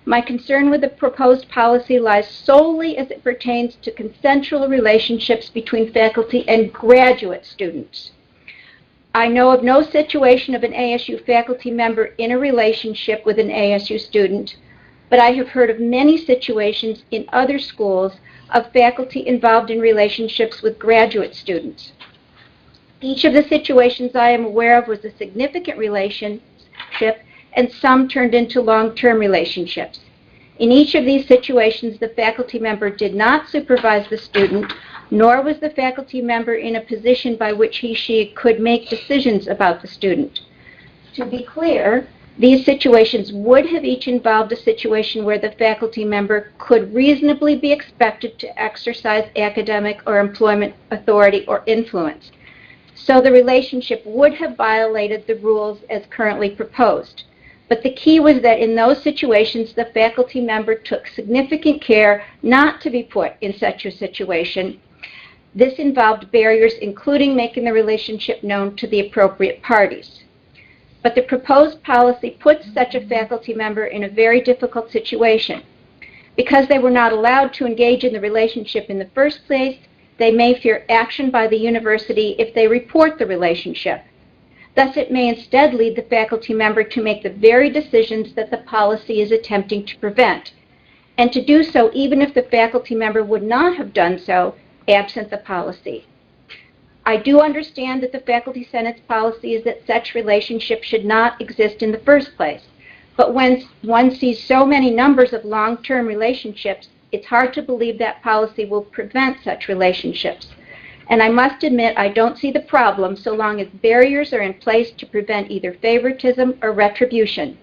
My concern with the proposed policy lies solely as it pertains to consensual relationships between faculty and graduate students. I know of no situation of an ASU faculty member in a relationship with an ASU student, but I have heard of many situations in other schools of faculty involved in relationships with graduate students. Each of the situations I am aware of was a significant relationship, and some turned into long-term relationships. In each of these situations, the faculty member did not supervise the student, nor was the faculty member in a position by which she could make decisions about the student. To be clear, these situations would have each involved a situation where the faculty member could reasonably be expected to exercise academic or employment authority or influence. So the relationship would have violated the rules as currently proposed. But the key was that in those situations, the faculty member took significant care not to be put in such a situation. This involved barriers, including making the relationship known to the appropriate parties. But the proposed policy puts such a faculty member in a very difficult situation. Because they were not allowed to engage in the relationship in the first place, they may fear action by the university if they report the relationship. Thus, it may instead lead the faculty member to make the very decisions that the policy is attempting to prevent, and to do so even if the faculty member would not have done so absent the policy. I do understand that the Faculty Senate's policy is that such relationships should not exist in the first place. But when one sees so many numbers of long-term relationships, it's hard to believe that policy will prevent such relationships. And I must admit, I don't see the problem so long as barriers are in place to prevent either favoritism or retribution.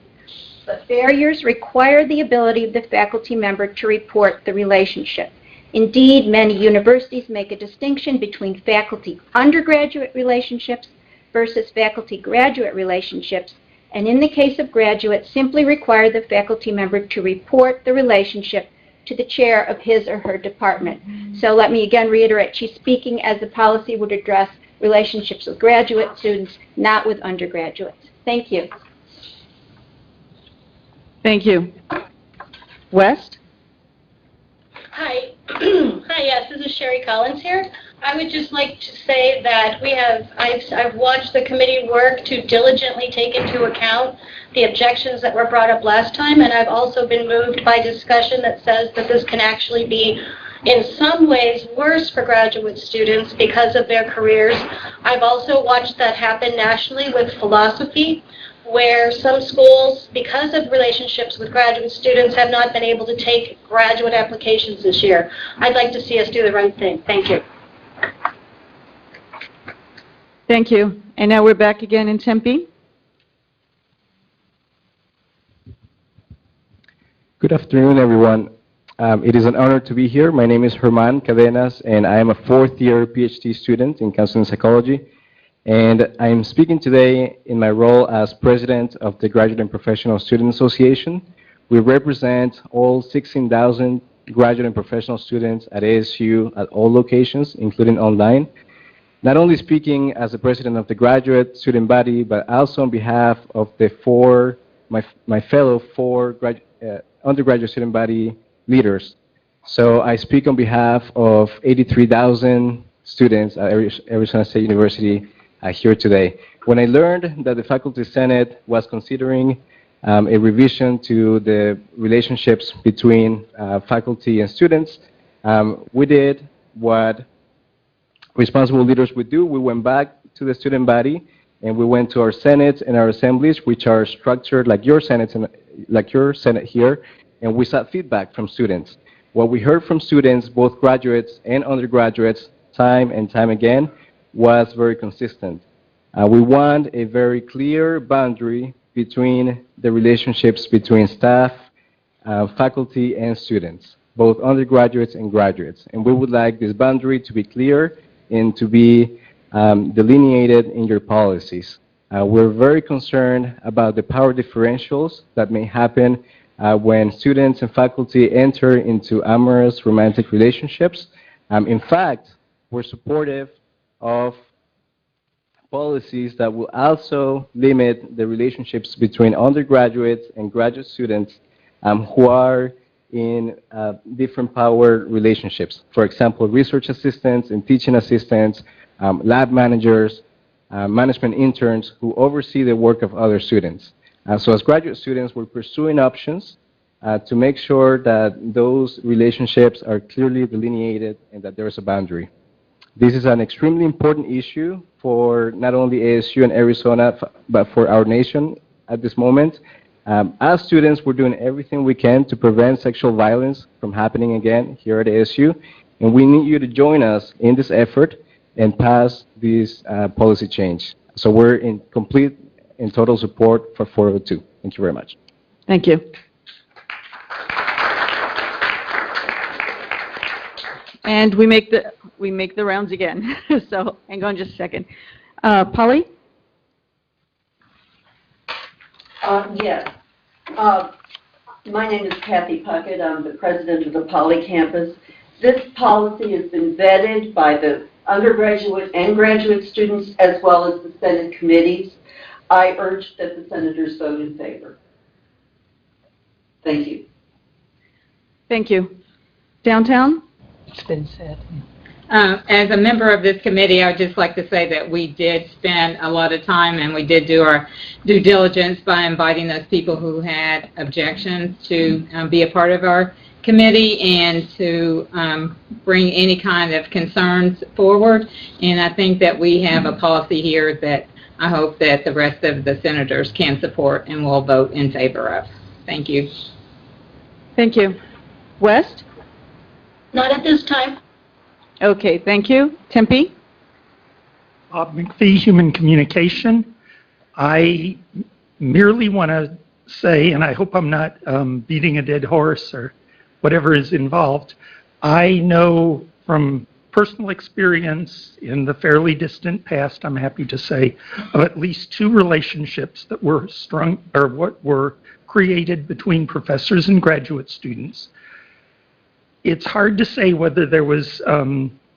But barriers require the ability of the faculty member to report the relationship. Indeed, many universities make a distinction between faculty undergraduate relationships versus faculty graduate relationships, and in the case of graduates, simply require the faculty member to report the relationship to the chair of his or her department. So let me again reiterate, she's speaking as the policy would address relationships with graduate students, not with undergraduates. Thank you. Thank you. West? Hi. Hi, yes, this is Sherry Collins here. I would just like to say that I've watched the committee work to diligently take into account the objections that were brought up last time, and I've also been moved by discussion that says that this can actually be in some ways worse for graduate students because of their careers. I've also watched that happen nationally with philosophy, where some schools, because of relationships with graduate students, have not been able to take graduate applications this year. I'd like to see us do the right thing. Thank you. Thank you. And now we're back again in Tempe. Good afternoon, everyone. It is an honor to be here. My name is Herman Cadenas, and I am a fourth-year PhD student in counseling psychology. And I'm speaking today in my role as president of the Graduate and Professional Student Association. We represent all 16,000 graduate and professional students at ASU at all locations, including online. Not only speaking as the president of the graduate student body, but also on behalf of the my fellow four undergraduate student body leaders. So I speak on behalf of 83,000 students at Arizona State University here today. When I learned that the Faculty Senate was considering a revision to the relationships between faculty and students, we did what responsible leaders would do. We went back to the student body and we went to our senates and our assemblies, which are structured like your senate here, and we sought feedback from students. What we heard from students, both graduates and undergraduates, time and time again, was very consistent. We want a very clear boundary between the relationships between staff, faculty, and students, both undergraduates and graduates. And we would like this boundary to be clear and to be delineated in your policies. We're very concerned about the power differentials that may happen when students and faculty enter into amorous romantic relationships. In fact, we're supportive of policies that will also limit the relationships between undergraduates and graduate students who are in different power relationships. For example, research assistants and teaching assistants, lab managers, management interns who oversee the work of other students. So as graduate students, we're pursuing options to make sure that those relationships are clearly delineated and that there's a boundary. This is an extremely important issue for not only ASU and Arizona, but for our nation at this moment. As students, we're doing everything we can to prevent sexual violence from happening again here at ASU, and we need you to join us in this effort and pass this policy change. So we're in complete and total support for 402. Thank you very much. Thank you. And we make the rounds again. So hang on just a second. Polly? Yes. My name is Kathy Puckett. I'm the president of the Poly Campus. This policy has been vetted by the undergraduate and graduate students as well as the Senate committees. I urge that the senators vote in favor. Thank you. Thank you. Downtown? It's been said. As a member of this committee, I would just like to say that we did spend a lot of time and we did do our due diligence by inviting those people who had objections to be a part of our committee and to bring any kind of concerns forward. And I think that we have a policy here that I hope that the rest of the senators can support and will vote in favor of. Thank you. Thank you. West? Not at this time. Okay, thank you. Tempe? Bob McPhee, Human Communication. I merely want to say, and I hope I'm not beating a dead horse or whatever is involved, I know from personal experience in the fairly distant past, I'm happy to say, of at least 2 relationships that were strung, or what were created between professors and graduate students. It's hard to say whether there was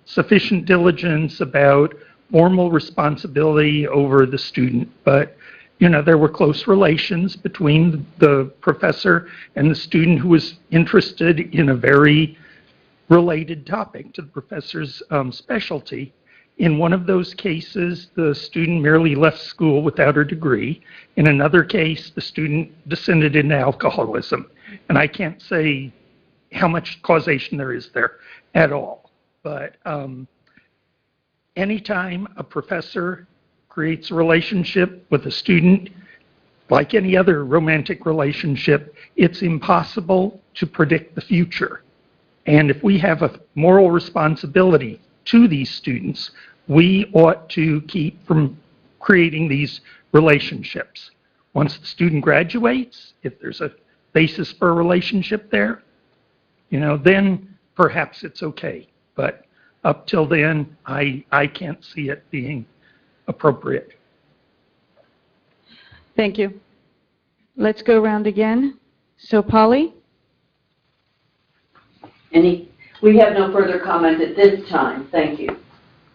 sufficient diligence about formal responsibility over the student, but you know, there were close relations between the professor and the student who was interested in a very related topic to the professor's specialty. In one of those cases, the student merely left school without her degree. In another case, the student descended into alcoholism. And I can't say how much causation there is there at all. But anytime a professor creates a relationship with a student, like any other romantic relationship, it's impossible to predict the future. And if we have a moral responsibility to these students, we ought to keep from creating these relationships. Once the student graduates, if there's a basis for a relationship there, you know, then perhaps it's okay. But up till then, I can't see it being appropriate. Thank you. Let's go around again. So, Polly? We have no further comment at this time. Thank you.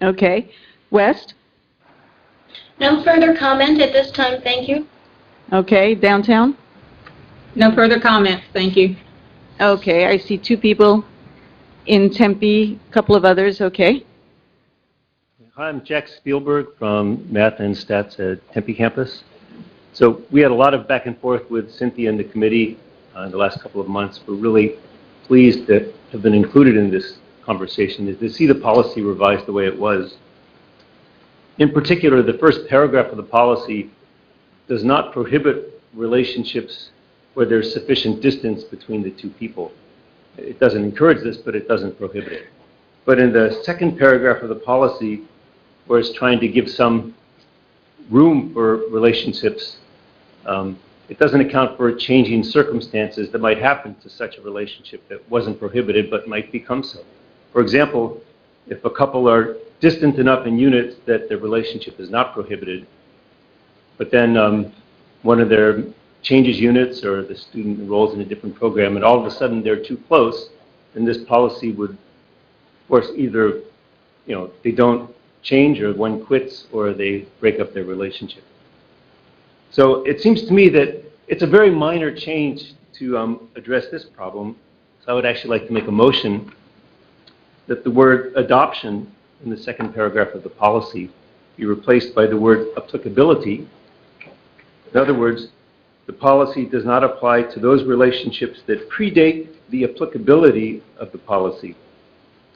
Okay. West? No further comment at this time, thank you. Okay. Downtown? No further comments. Thank you. Okay. I see 2 people in Tempe, a couple of others. Okay. Hi, I'm Jack Spielberg from Math and Stats at Tempe campus. So we had a lot of back and forth with Cynthia and the committee in the last couple of months. We're really pleased to have been included in this conversation, to see the policy revised the way it was. In particular, the first paragraph of the policy does not prohibit relationships where there's sufficient distance between the 2 people. It doesn't encourage this, but it doesn't prohibit it. But in the second paragraph of the policy, where it's trying to give some room for relationships, it doesn't account for changing circumstances that might happen to such a relationship that wasn't prohibited but might become so. For example, if a couple are distant enough in units that their relationship is not prohibited, but then one of their changes units or the student enrolls in a different program and all of a sudden they're too close, then this policy would force either, you know, they don't change or one quits or they break up their relationship. So it seems to me that it's a very minor change to address this problem. So I would actually like to make a motion that the word adoption in the second paragraph of the policy be replaced by the word applicability. In other words, the policy does not apply to those relationships that predate the applicability of the policy.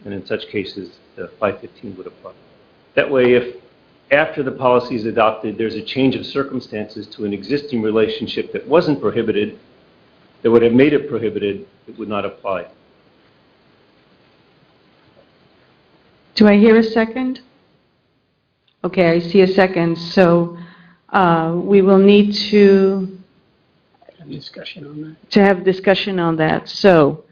And in such cases, 515 would apply. That way, if after the policy is adopted, there's a change of circumstances to an existing relationship that wasn't prohibited, that would have made it prohibited, it would not apply. Do I hear a second? Okay, I see a second. So we will need to Have discussion on that. have discussion on that. So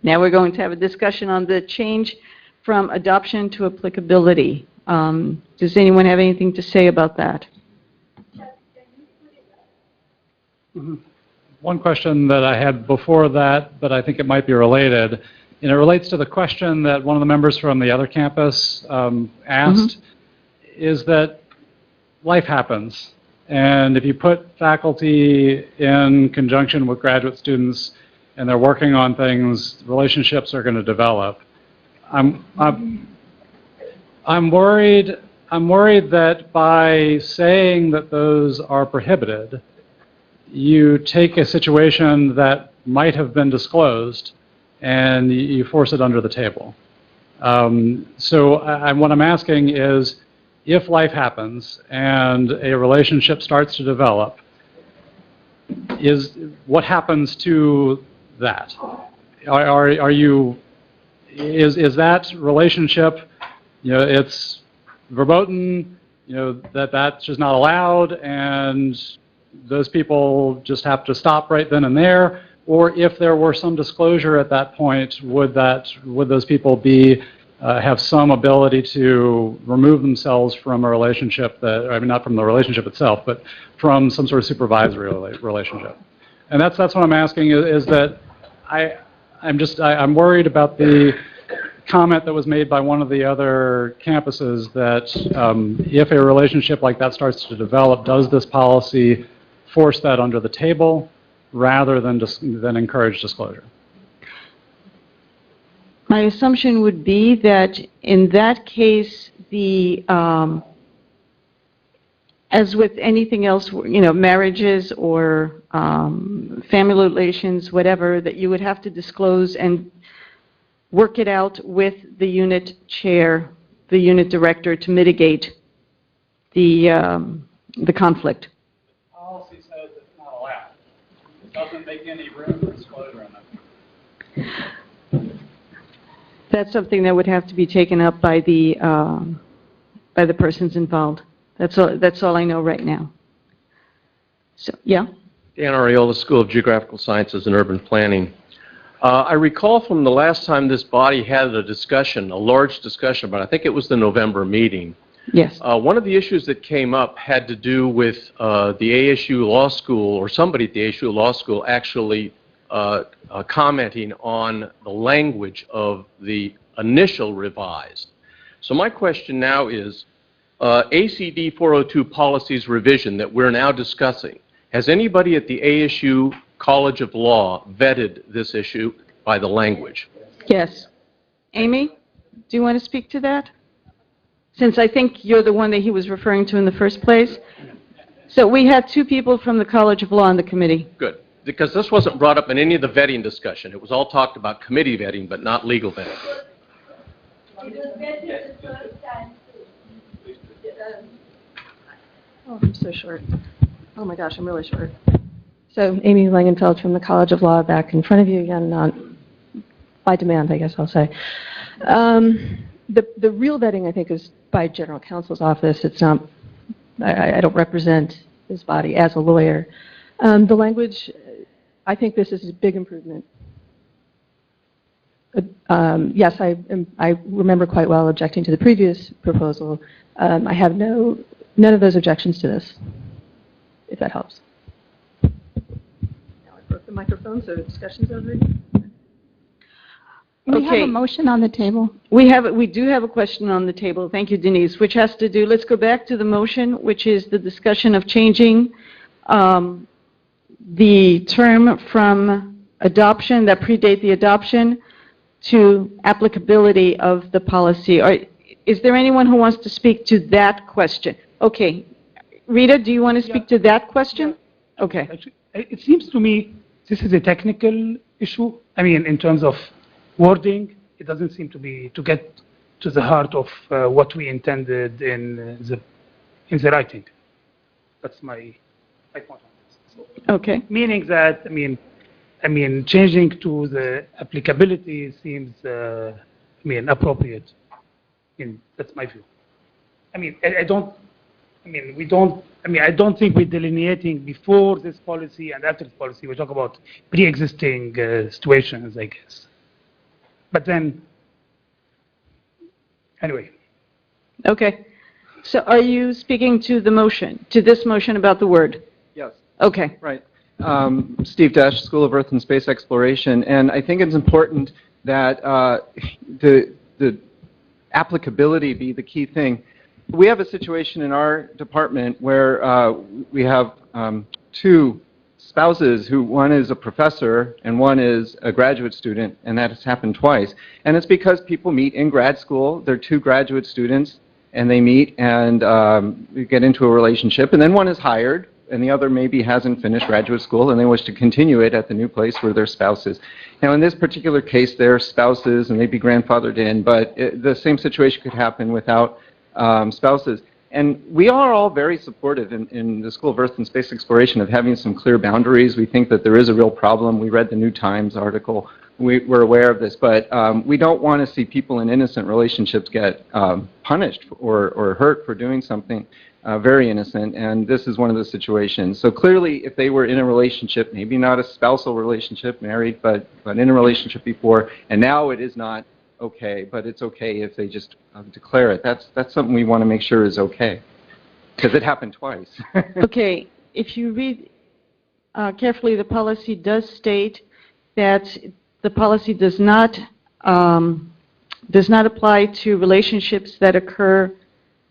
now we're going to have a discussion on the change from adoption to applicability. Does anyone have anything to say about that? One question that I had before that, but I think it might be related, and it relates to the question that one of the members from the other campus asked, is that life happens. And if you put faculty in conjunction with graduate students and they're working on things, relationships are going to develop. I'm worried that by saying that those are prohibited, you take a situation that might have been disclosed, and you force it under the table. What I'm asking is, if life happens and a relationship starts to develop, what happens to that? Is that relationship, it's verboten, that's just not allowed, and those people just have to stop right then and there? Or if there were some disclosure at that point, would those people have some ability to remove themselves from a relationship not from the relationship itself, but from some sort of supervisory relationship? And that's what I'm asking, is that I'm worried about the comment that was made by one of the other campuses that if a relationship like that starts to develop, does this policy force that under the table rather than encourage disclosure? My assumption would be that in that case, as with anything else, marriages or family relations, whatever, that you would have to disclose and work it out with the unit chair, the unit director, to mitigate the conflict. The policy says it's not allowed. It doesn't make any room for disclosure in it. That's something that would have to be taken up by the persons involved. That's all I know right now. So, yeah? Dan Ariola, School of Geographical Sciences and Urban Planning. I recall from the last time this body had a discussion, a large discussion, but I think it was the November meeting. Yes. One of the issues that came up had to do with the ASU Law School, or somebody at the ASU Law School actually commenting on the language of the initial revised. So my question now is, ACD 402 policies revision that we're now discussing, has anybody at the ASU College of Law vetted this issue by the language? Yes. Amy, do you want to speak to that? Since I think you're the one that he was referring to in the first place. So we had 2 people from the College of Law on the committee. Good. Because this wasn't brought up in any of the vetting discussion. It was all talked about committee vetting, but not legal vetting. It was vetted the first time. Oh, I'm so short. Oh my gosh, I'm really short. So Amy Langenfeld from the College of Law, back in front of you again, not by demand, I guess I'll say. The real vetting, I think, is by General Counsel's office. It's not, I don't represent this body as a lawyer. The language, I think this is a big improvement. Yes, I remember quite well objecting to the previous proposal. I have none of those objections to this, if that helps. Now I broke the microphone, so discussion's over. We have a motion on the table. We do have a question on the table. Thank you, Denise, which has to do, let's go back to the motion, which is the discussion of changing the term from adoption, that predate the adoption, to applicability of the policy. Is there anyone who wants to speak to that question? Okay. Rita, do you want to speak to that question? Okay. Actually, it seems to me this is a technical issue. I mean, in terms of wording, it doesn't seem to get to the heart of what we intended in the writing. That's my point on this. Okay. Meaning that, I mean, changing to the applicability seems, appropriate. That's my view. I don't think we're delineating before this policy and after this policy. We talk about pre-existing situations, I guess. But then, anyway. Okay. So are you speaking to the motion, to this motion about the word? Yes. Okay. Right. Steve Dash, School of Earth and Space Exploration, and I think it's important that the applicability be the key thing. We have a situation in our department where we have 2 spouses who, one is a professor and one is a graduate student, and that has happened twice. And it's because people meet in grad school. They're 2 graduate students, and they meet and get into a relationship, and then one is hired and the other maybe hasn't finished graduate school and they wish to continue it at the new place where their spouse is. Now, in this particular case, they're spouses and they'd be grandfathered in, but the same situation could happen without spouses. And we are all very supportive in the School of Earth and Space Exploration of having some clear boundaries. We think that there is a real problem. We read the New Times article. We're aware of this, but we don't want to see people in innocent relationships get punished or hurt for doing something very innocent, and this is one of those situations. So clearly, if they were in a relationship, maybe not a spousal relationship, married, but in a relationship before, and now it is not okay, but it's okay if they just declare it. That's something we want to make sure is okay, because it happened twice. Okay, if you read carefully, the policy does state that the policy does not apply to relationships that occur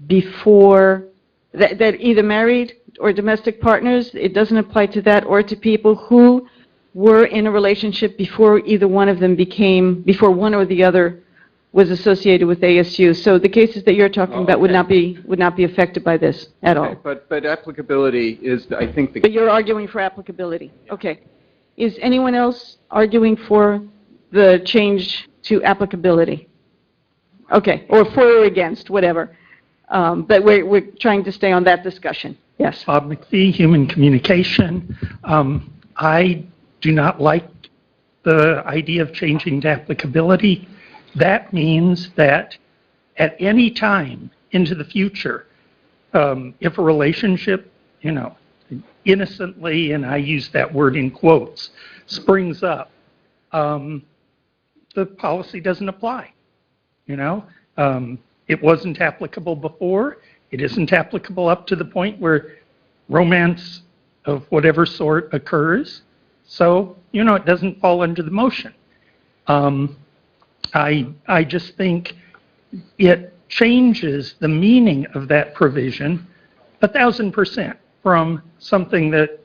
before, that either married or domestic partners. It doesn't apply to that, or to people who were in a relationship before either one of them before one or the other was associated with ASU. So the cases that you're talking about would not be affected by this at all. But applicability is, I think, But you're arguing for applicability. Okay. Is anyone else arguing for the change to applicability? Okay, or for or against, whatever. But we're trying to stay on that discussion. Yes. Bob McPhee, Human Communication. I do not like the idea of changing to applicability. That means that at any time into the future, if a relationship, innocently, and I use that word in quotes, springs up, the policy doesn't apply. It wasn't applicable before. It isn't applicable up to the point where romance of whatever sort occurs. So, it doesn't fall under the motion. I just think it changes the meaning of that provision 1,000% from something that,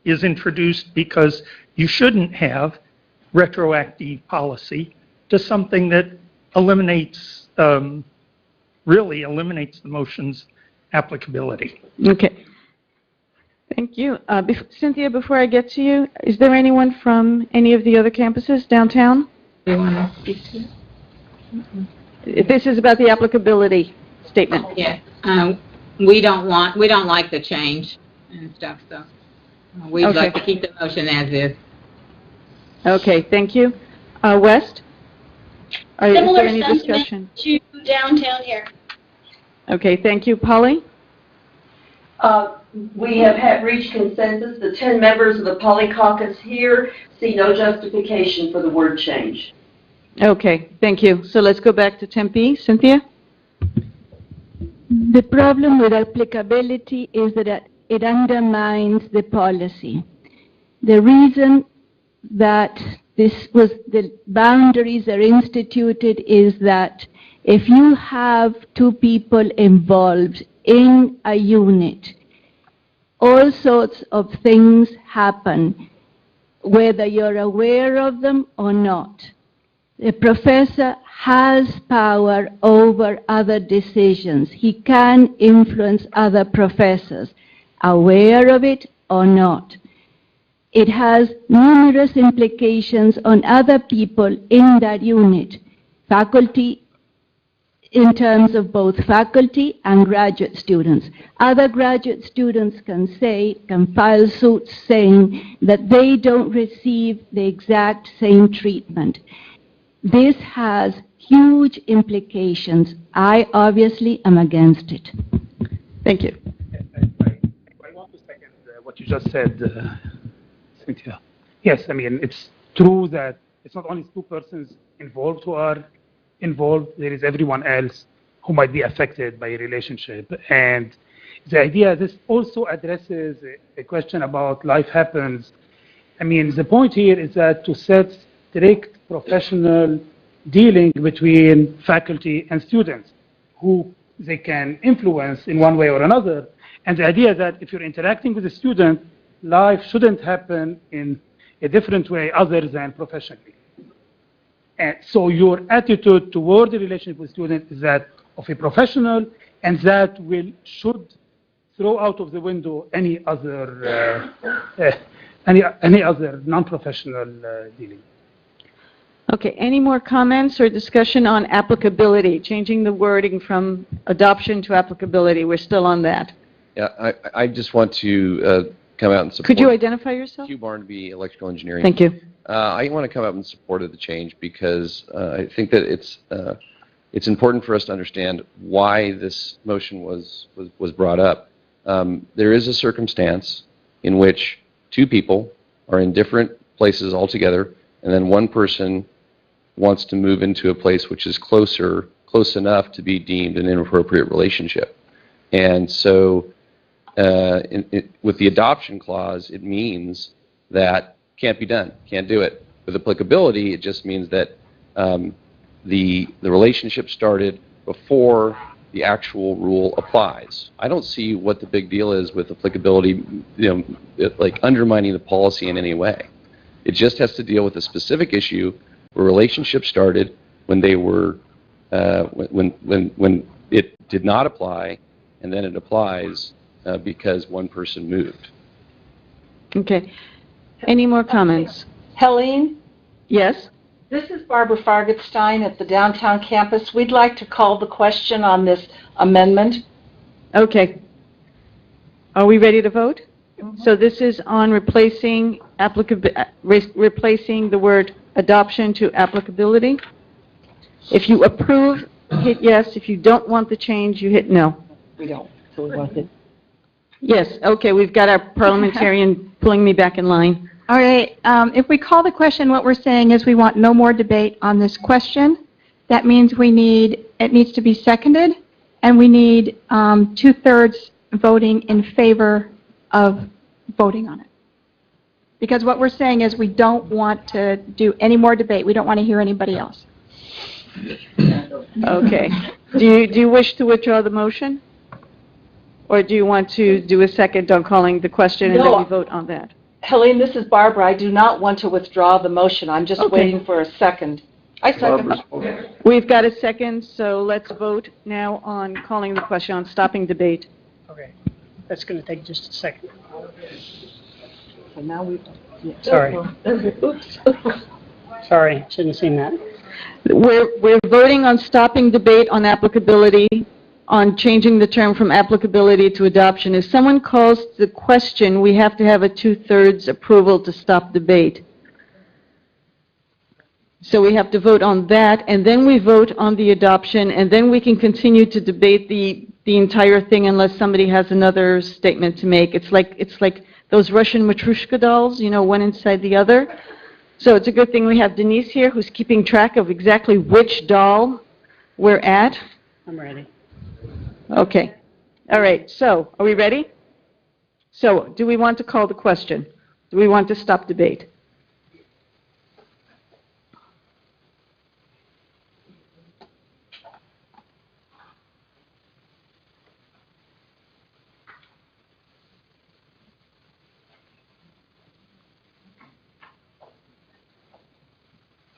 is introduced because you shouldn't have retroactive policy to something that really eliminates the motion's applicability. Okay. Thank you. Cynthia, before I get to you, is there anyone from any of the other campuses downtown? Do you want to speak to it? This is about the applicability statement. Yes. We don't like the change and stuff, so we'd Okay. like to keep the motion as is. Okay, thank you. West? Is Similar there any discussion? sentiment to downtown here. Okay, thank you. Polly? We have reached consensus. The 10 members of the Poly Caucus here see no justification for the word change. Okay, thank you. So let's go back to Tempe. Cynthia? The problem with applicability is that it undermines the policy. The reason that the boundaries are instituted is that if you have two people involved in a unit, all sorts of things happen, whether you're aware of them or not. The professor has power over other decisions. He can influence other professors, aware of it or not. It has numerous implications on other people in that unit, faculty, in terms of both faculty and graduate students. Other graduate students can file suits saying that they don't receive the exact same treatment. This has huge implications. I obviously am against it. Thank you. I want to second what you just said, Cynthia. Yes, it's true that it's not only two persons involved who are involved, there is everyone else who might be affected by a relationship. And the idea, this also addresses a question about life happens. The point here is that to set strict professional dealing between faculty and students who they can influence in one way or another. And the idea that if you're interacting with a student, life shouldn't happen in a different way other than professionally. And so your attitude toward the relationship with students is that of a professional, and that should throw out of the window any other any other non-professional dealing. Okay, any more comments or discussion on applicability, changing the wording from adoption to applicability? We're still on that. Yeah, I just want to come out and support. Could you identify yourself? Hugh Barnaby, Electrical Engineering. Thank you. I want to come out in support of the change because I think that it's important for us to understand why this motion was brought up. There is a circumstance in which two people are in different places altogether, and then one person wants to move into a place which is close enough to be deemed an inappropriate relationship. And so with the adoption clause, it means that can't be done, can't do it. With applicability, it just means that the relationship started before the actual rule applies. I don't see what the big deal is with applicability, like undermining the policy in any way. It just has to deal with a specific issue where relationship started when they were when it did not apply, and then it applies because one person moved. Okay. Any more comments? Helene? Yes? This is Barbara Fargetstein at the downtown campus. We'd like to call the question on this amendment. Okay. Are we ready to vote? So this is on replacing replacing the word adoption to applicability. If you approve, hit yes. If you don't want the change, you hit no. We don't, so we want it. Yes, okay, we've got our parliamentarian pulling me back in line. All right, if we call the question, what we're saying is we want no more debate on this question. That means it needs to be seconded, and we need 2/3 voting in favor of voting on it. Because what we're saying is we don't want to do any more debate. We don't want to hear anybody else. Okay. Do you wish to withdraw the motion? Or do you want to do a second on calling the question and then we vote on that? Helene, this is Barbara. I do not want to withdraw the motion. I'm just waiting for a second. I second. We've got a second, so let's vote now on calling the question on stopping debate. Okay, that's going to take just a second. So now we. Yeah. Sorry. Oops. Sorry, shouldn't have seen that. We're voting on stopping debate on applicability, on changing the term from applicability to adoption. If someone calls the question, we have to have a 2/3 approval to stop debate. So we have to vote on that, and then we vote on the adoption, and then we can continue to debate the entire thing unless somebody has another statement to make. It's like those Russian Matryoshka dolls, one inside the other. So it's a good thing we have Denise here, who's keeping track of exactly which doll we're at. I'm ready. Okay. All right. So are we ready? So do we want to call the question? Do we want to stop debate?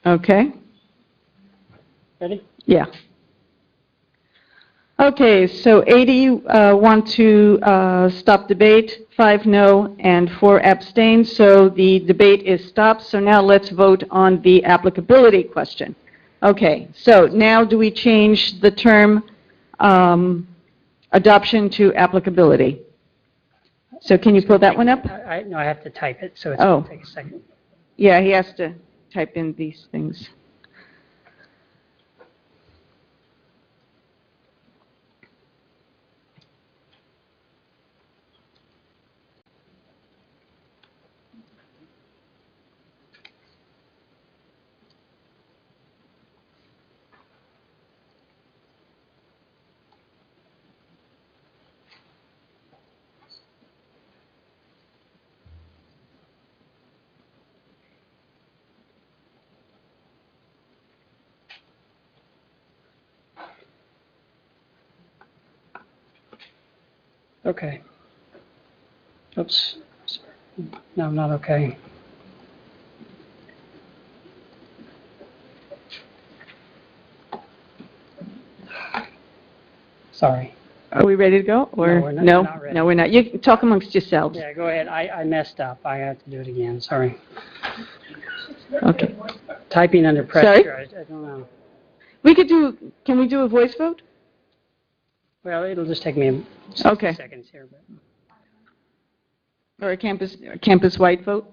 Okay. Ready? Yeah. Okay, so 80 want to stop debate, 5 no, and 4 abstain. So the debate is stopped. So now let's vote on the applicability question. Okay, so now do we change the term adoption to applicability? So can you pull that one up? No, I have to type it, so it's Oh. going to take a second. Yeah, he has to type in these things. Okay. Oops. No, not okay. Sorry. Are we ready to go, or? No, we're not- No, we're not ready. no, we're not. You can talk amongst yourselves. Yeah, go ahead. I messed up. I have to do it again. Sorry. Okay. Typing under pressure. I don't know. Can we do a voice vote? Well, it'll just take me Okay. 60 seconds here. But. Or a campus-wide vote?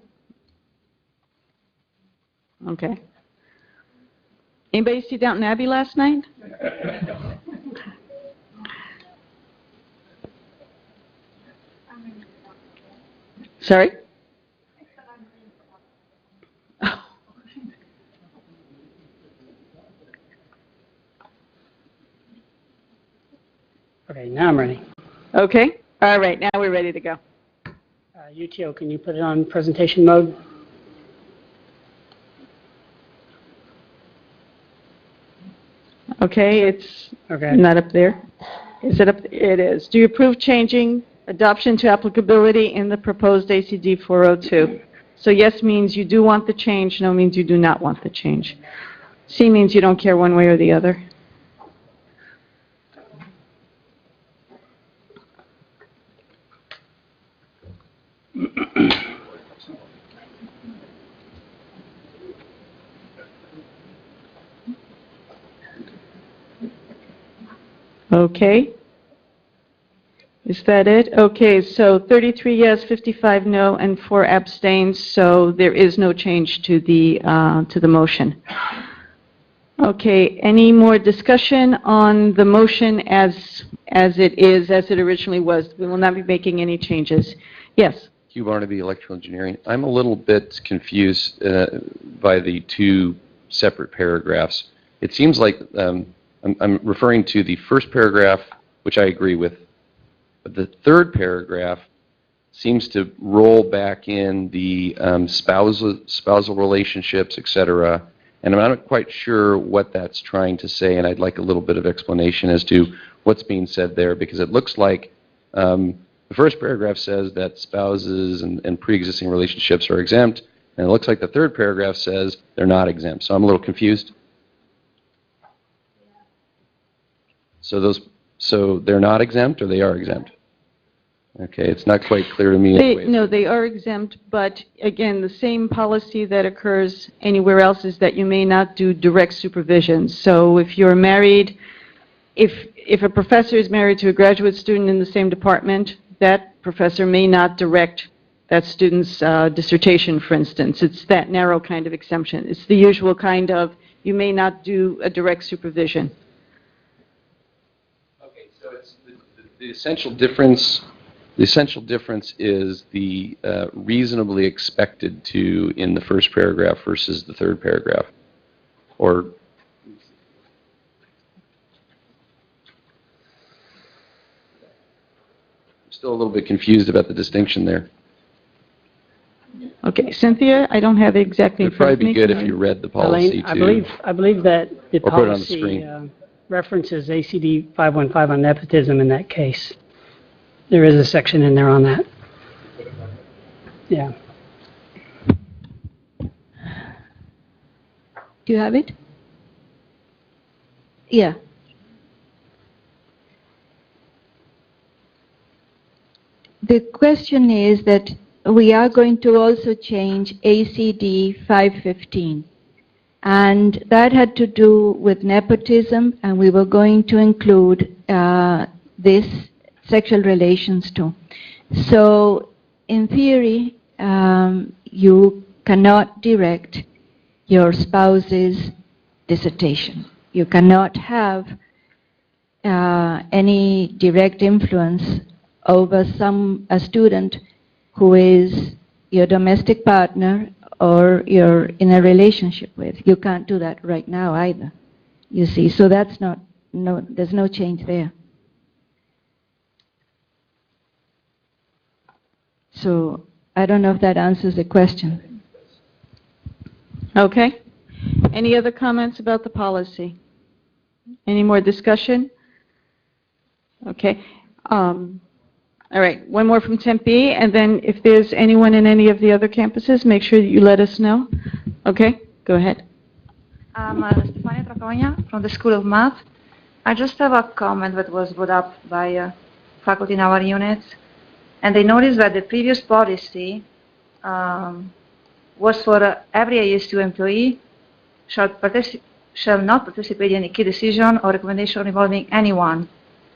Okay. Anybody see Downton Abbey last night? Sorry? Okay, now I'm ready. Okay. All right. Now we're ready to go. UTO, can you put it on presentation mode? Okay. It's Okay. not up there. Is it up? It is. Do you approve changing adoption to applicability in the proposed ACD 402? So yes means you do want the change. No means you do not want the change. C means you don't care one way or the other. Okay. Is that it? Okay, so 33 yes, 55 no, and 4 abstains, so there is no change to the motion. Okay, any more discussion on the motion as it originally was? We will not be making any changes. Yes? Hugh Barnaby, Electrical Engineering. I'm a little bit confused by the two separate paragraphs. It seems like I'm referring to the first paragraph, which I agree with, but the third paragraph seems to roll back in the spousal relationships, etc., and I'm not quite sure what that's trying to say, and I'd like a little bit of explanation as to what's being said there, because it looks like the first paragraph says that spouses and pre-existing relationships are exempt, and it looks like the third paragraph says they're not exempt. So I'm a little confused. So they're not exempt, or they are exempt? Okay, it's not quite clear to me. No, they are exempt, but again, the same policy that occurs anywhere else is that you may not do direct supervision. So if you're married, if a professor is married to a graduate student in the same department, that professor may not direct that student's dissertation, for instance. It's that narrow kind of exemption. It's the usual kind of, you may not do a direct supervision. Okay, so it's the essential difference. The essential difference is the reasonably expected to in the first paragraph versus the third paragraph, or I'm still a little bit confused about the distinction there. Okay, Cynthia, I don't have it exactly in It'd front of probably me. be good if you read the policy Elaine, too. I believe that the Or put it on the policy screen. references ACD 515 on nepotism in that case. There is a section in there on that. Yeah. Do you have it? Yeah. The question is that we are going to also change ACD 515. And that had to do with nepotism, and we were going to include this sexual relations too. So, in theory, you cannot direct your spouse's dissertation. You cannot have any direct influence over a student who is your domestic partner or you're in a relationship with. You can't do that right now either, you see. So that's there's no change there. So I don't know if that answers the question. Okay. Any other comments about the policy? Any more discussion? Okay. All right, one more from Tempe, and then if there's anyone in any of the other campuses, make sure that you let us know. Okay, go ahead. I'm Stefania Tracoña from the School of Math. I just have a comment that was brought up by faculty in our units, and they noticed that the previous policy was for every ASU employee shall not participate in any key decision or recommendation involving anyone.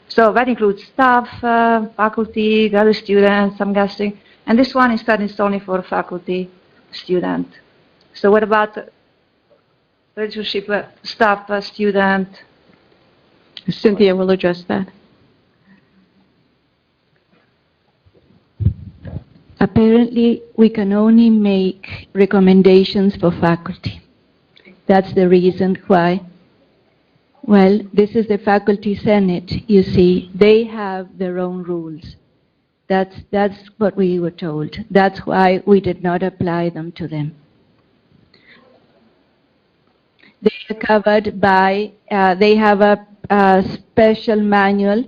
So that includes staff, faculty, graduate students, some guesting, and this one instead is only for faculty, student. So what about relationship staff, student? Cynthia will address that. Apparently, we can only make recommendations for faculty. That's the reason why. Well, this is the faculty senate, you see. They have their own rules. That's what we were told. That's why we did not apply them to them. They are covered by, they have a special manual.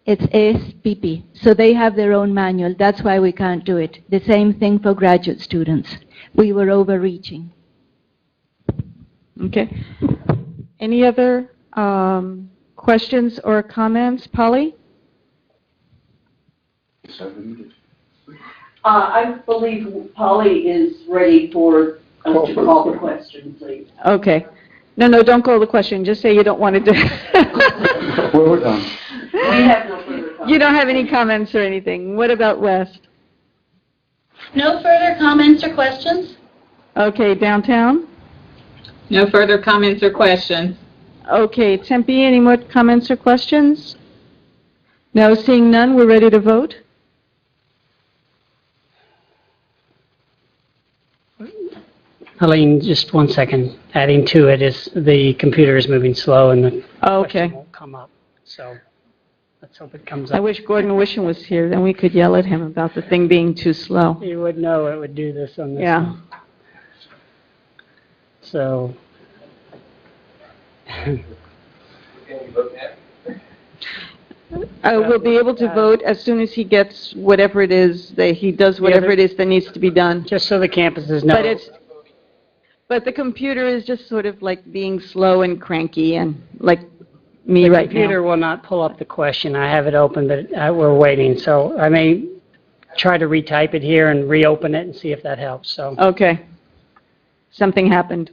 It's SPP. So they have their own manual. That's why we can't do it. The same thing for graduate students. We were overreaching. Okay. Any other questions or comments? Polly? I believe Polly is ready for us to call the question, please. Okay. No, don't call the question. Just say you don't want to do We're done. We have no further comments. You don't have any comments or anything. What about West? No further comments or questions? Okay, downtown? No further comments or questions. Okay, Tempe, any more comments or questions? No, seeing none, we're ready to vote. Helene, just 1 second. Adding to it is the computer is moving slow and the question won't come up. So let's hope it comes up. I wish Gordon Wisham was here, then we could yell at him about the thing being too slow. You would know it would do this on this Yeah. one. So. We'll be able to vote as soon as he gets whatever it is, that he does whatever it is that needs to be done. Just so the campuses know. But the computer is just sort of like being slow and cranky and like me right The computer will not pull up the question. I have it open, but we're waiting. So I may try to retype it here and reopen it and see if that helps. So. Okay. Something happened.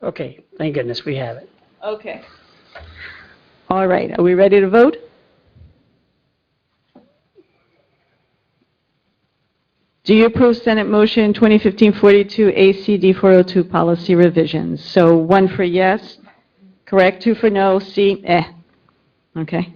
Okay, thank goodness we have it. Okay. All right, are we ready to vote? Do you approve Senate Motion 2015-42 ACD 402 policy revisions? So 1 for yes, correct, 2 for no, C, eh. Okay.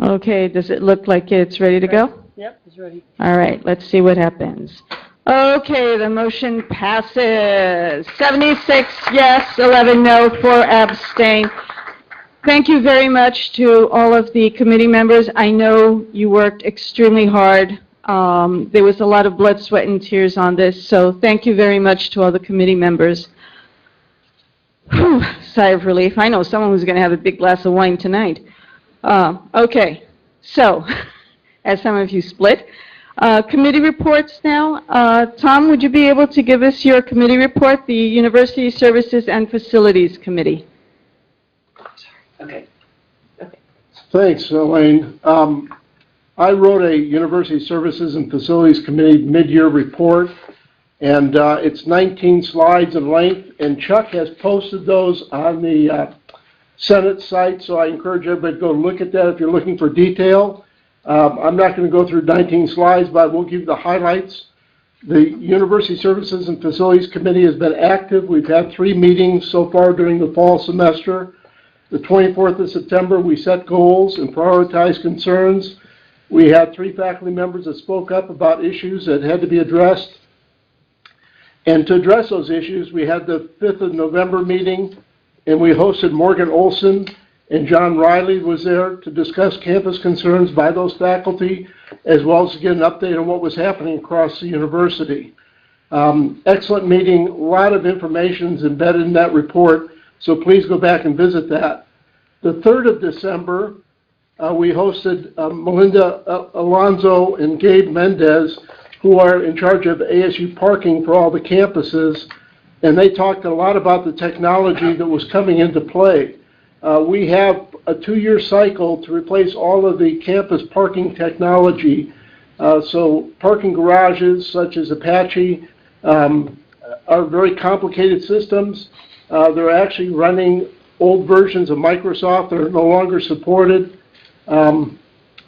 Okay, does it look like it's ready to go? Yep, it's ready. All right, let's see what happens. Okay, the motion passes. 76 yes, 11 no, 4 abstain. Thank you very much to all of the committee members. I know you worked extremely hard. There was a lot of blood, sweat, and tears on this, so thank you very much to all the committee members. Whew, sigh of relief. I know someone who's going to have a big glass of wine tonight. Okay, so, as some of you split, committee reports now. Tom, would you be able to give us your committee report, the University Services and Facilities Committee? Okay. Thanks, Elaine. I wrote a University Services and Facilities Committee mid-year report, and it's 19 slides in length, and Chuck has posted those on the Senate site, so I encourage everybody to go look at that if you're looking for detail. I'm not going to go through 19 slides, but I will give you the highlights. The University Services and Facilities Committee has been active. We've had 3 meetings so far during the fall semester. The 24th of September, we set goals and prioritized concerns. We had 3 faculty members that spoke up about issues that had to be addressed. And to address those issues, we had the 5th of November meeting, and we hosted Morgan Olson, and John Riley was there to discuss campus concerns by those faculty, as well as to get an update on what was happening across the university. Excellent meeting. A lot of information is embedded in that report, so please go back and visit that. The 3rd of December, we hosted Melinda Alonso and Gabe Mendez, who are in charge of ASU parking for all the campuses, and they talked a lot about the technology that was coming into play. We have a 2-year cycle to replace all of the campus parking technology. So parking garages such as Apache are very complicated systems. They're actually running old versions of Microsoft that are no longer supported.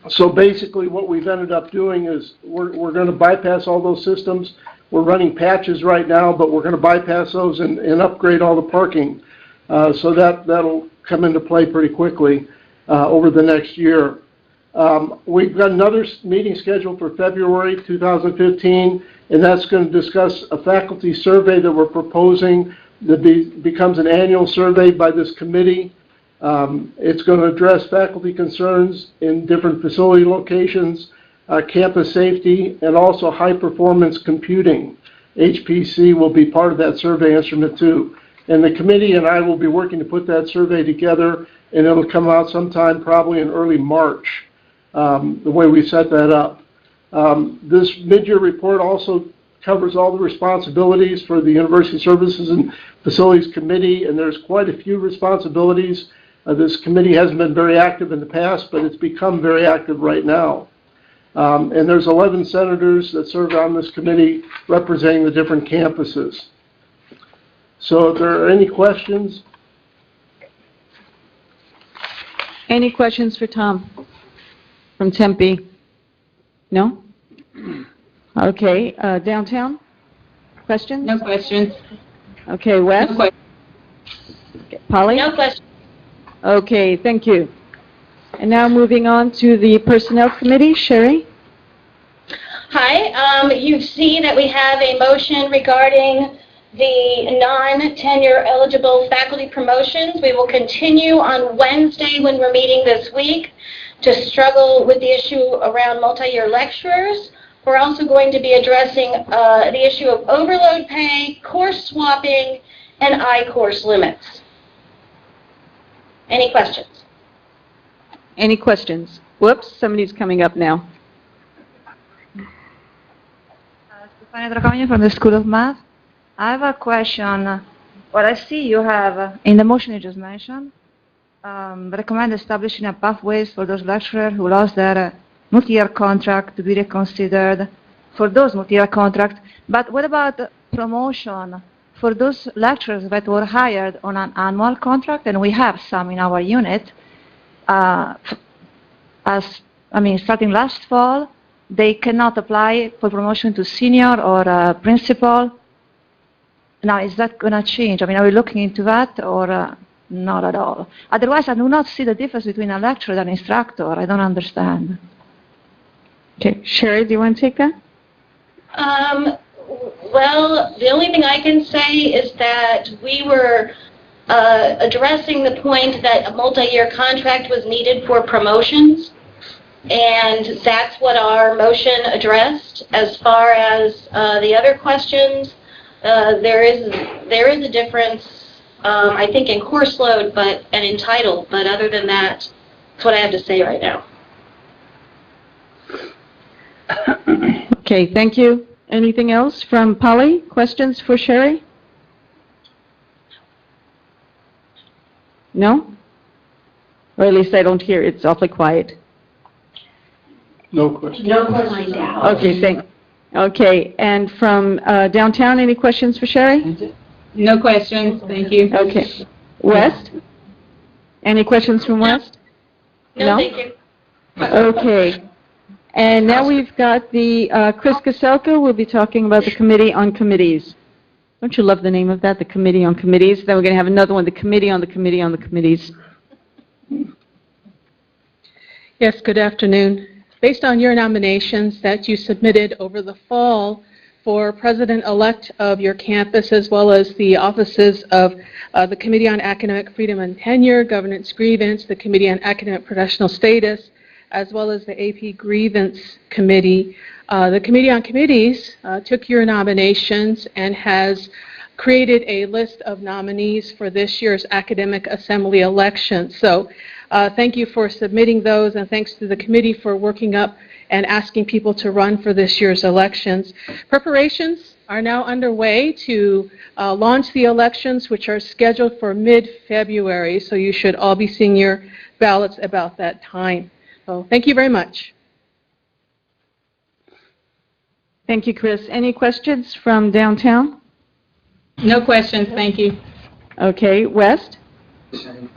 So basically what we've ended up doing is we're going to bypass all those systems. We're running patches right now, but we're going to bypass those and upgrade all the parking. So that'll come into play pretty quickly over the next year. We've got another meeting scheduled for February 2015, and that's going to discuss a faculty survey that we're proposing that becomes an annual survey by this committee. It's going to address faculty concerns in different facility locations, campus safety, and also high-performance computing. HPC will be part of that survey instrument too. And the committee and I will be working to put that survey together, and it'll come out sometime probably in early March, the way we set that up. This mid-year report also covers all the responsibilities for the University Services and Facilities Committee, and there's quite a few responsibilities. This committee hasn't been very active in the past, but it's become very active right now. And there's 11 senators that serve on this committee representing the different campuses. So if there are any questions? Any questions for Tom from Tempe? No? Okay, downtown? Questions? No questions. Okay, Wes? No questions. Polly? No questions. Okay, thank you. And now moving on to the Personnel Committee, Sherry? Hi, you've seen that we have a motion regarding the non-tenure eligible faculty promotions. We will continue on Wednesday when we're meeting this week to struggle with the issue around multi-year lecturers. We're also going to be addressing the issue of overload pay, course swapping, and I-course limits. Any questions? Any questions? Whoops, somebody's coming up now. Stefania Dracomagno from the School of Math. I have a question. What I see you have in the motion you just mentioned, recommend establishing a pathways for those lecturers who lost their multi-year contract to be reconsidered for those multi-year contracts. But what about promotion for those lecturers that were hired on an annual contract, and we have some in our unit, starting last fall, they cannot apply for promotion to senior or principal. Now, is that going to change? Are we looking into that or not at all? Otherwise, I do not see the difference between a lecturer and an instructor. I don't understand. Okay, Sherry, do you want to take that? Well, the only thing I can say is that we were addressing the point that a multi-year contract was needed for promotions, and that's what our motion addressed. As far as the other questions, there is a difference, I think, in course load and in title, but other than that, that's what I have to say right now. Okay, thank you. Anything else from Polly? Questions for Sherry? No? Or at least I don't hear. It's awfully quiet. No questions. No questions. Okay, okay, and from downtown, any questions for Sherry? No questions, thank you. Okay. West? Any questions from West? No, thank you. Okay. And now we've got the, Chris Kaselka will be talking about the Committee on Committees. Don't you love the name of that, the Committee on Committees? Then we're going to have another one, the Committee on the Committee on the Committees. Yes, good afternoon. Based on your nominations that you submitted over the fall for president-elect of your campus, as well as the offices of the Committee on Academic Freedom and Tenure, Governance Grievance, the Committee on Academic Professional Status, as well as the AP Grievance Committee, the Committee on Committees took your nominations and has created a list of nominees for this year's Academic Assembly election. So thank you for submitting those, and thanks to the committee for working up and asking people to run for this year's elections. Preparations are now underway to launch the elections, which are scheduled for mid-February, so you should all be seeing your ballots about that time. So thank you very much. Thank you, Chris. Any questions from downtown? No questions, thank you. Okay, West?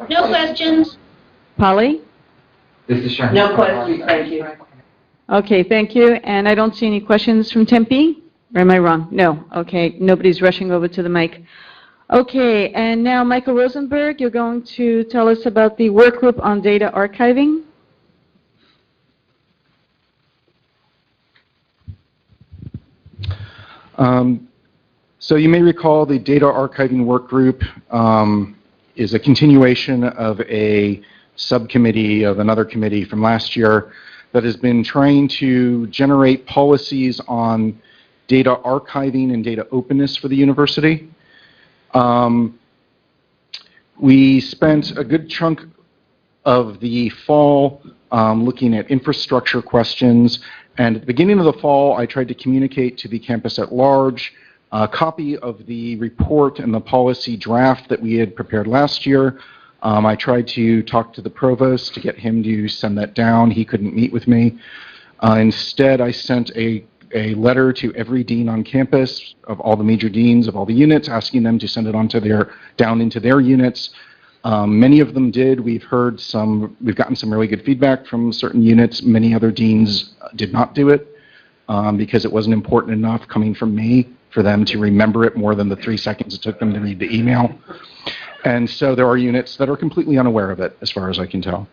No questions. Polly? No questions, thank you. Okay, thank you. And I don't see any questions from Tempe? Or am I wrong? No. Okay, nobody's rushing over to the mic. Okay, and now Michael Rosenberg, you're going to tell us about the work group on data archiving. So you may recall the data archiving work group is a continuation of a subcommittee of another committee from last year that has been trying to generate policies on data archiving and data openness for the university. We spent a good chunk of the fall looking at infrastructure questions, and at the beginning of the fall I tried to communicate to the campus at large a copy of the report and the policy draft that we had prepared last year. I tried to talk to the provost to get him to send that down. He couldn't meet with me. Instead, I sent a letter to every dean on campus of all the major deans of all the units, asking them to send it on to down into their units. Many of them did. We've gotten some really good feedback from certain units. Many other deans did not do it because it wasn't important enough coming from me for them to remember it more than the 3 seconds it took them to read the email. And so there are units that are completely unaware of it, as far as I can tell.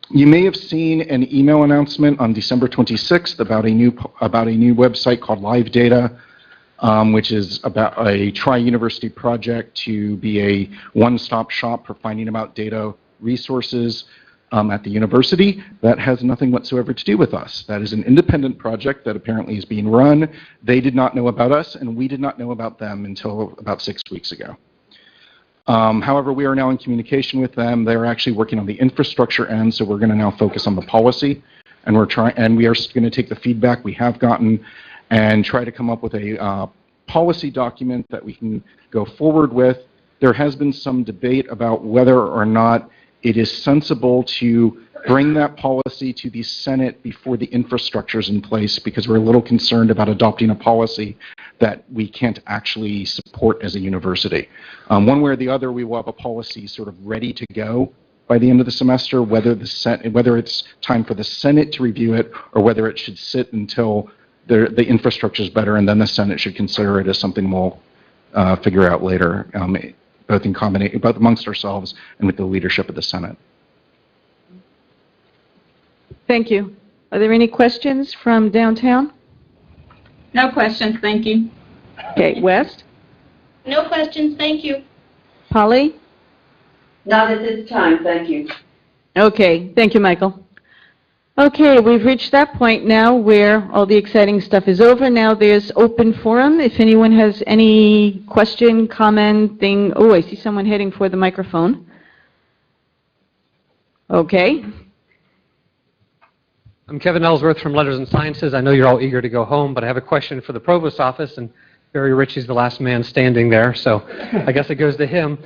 You may have seen an email announcement on December 26th about a new website called Live Data, which is about a tri-university project to be a one-stop shop for finding about data resources at the university. That has nothing whatsoever to do with us. That is an independent project that apparently is being run. They did not know about us, and we did not know about them until about 6 weeks ago. However, we are now in communication with them. They're actually working on the infrastructure end, so we're going to now focus on the policy, and we are going to take the feedback we have gotten and try to come up with a policy document that we can go forward with. There has been some debate about whether or not it is sensible to bring that policy to the Senate before the infrastructure is in place, because we're a little concerned about adopting a policy that we can't actually support as a university. One way or the other, we will have a policy sort of ready to go by the end of the semester, whether it's time for the Senate to review it or whether it should sit until the infrastructure is better, and then the Senate should consider it as something we'll figure out later, both amongst ourselves and with the leadership of the Senate. Thank you. Are there any questions from downtown? No questions, thank you. Okay, West? No questions, thank you. Polly? Not at this time, thank you. Okay, thank you, Michael. Okay, we've reached that point now where all the exciting stuff is over. Now there's open forum. If anyone has any question, comment, thing. Oh, I see someone heading for the microphone. Okay. I'm Kevin Ellsworth from Letters and Sciences. I know you're all eager to go home, but I have a question for the Provost's office, and Barry Ritchie's the last man standing there, so I guess it goes to him.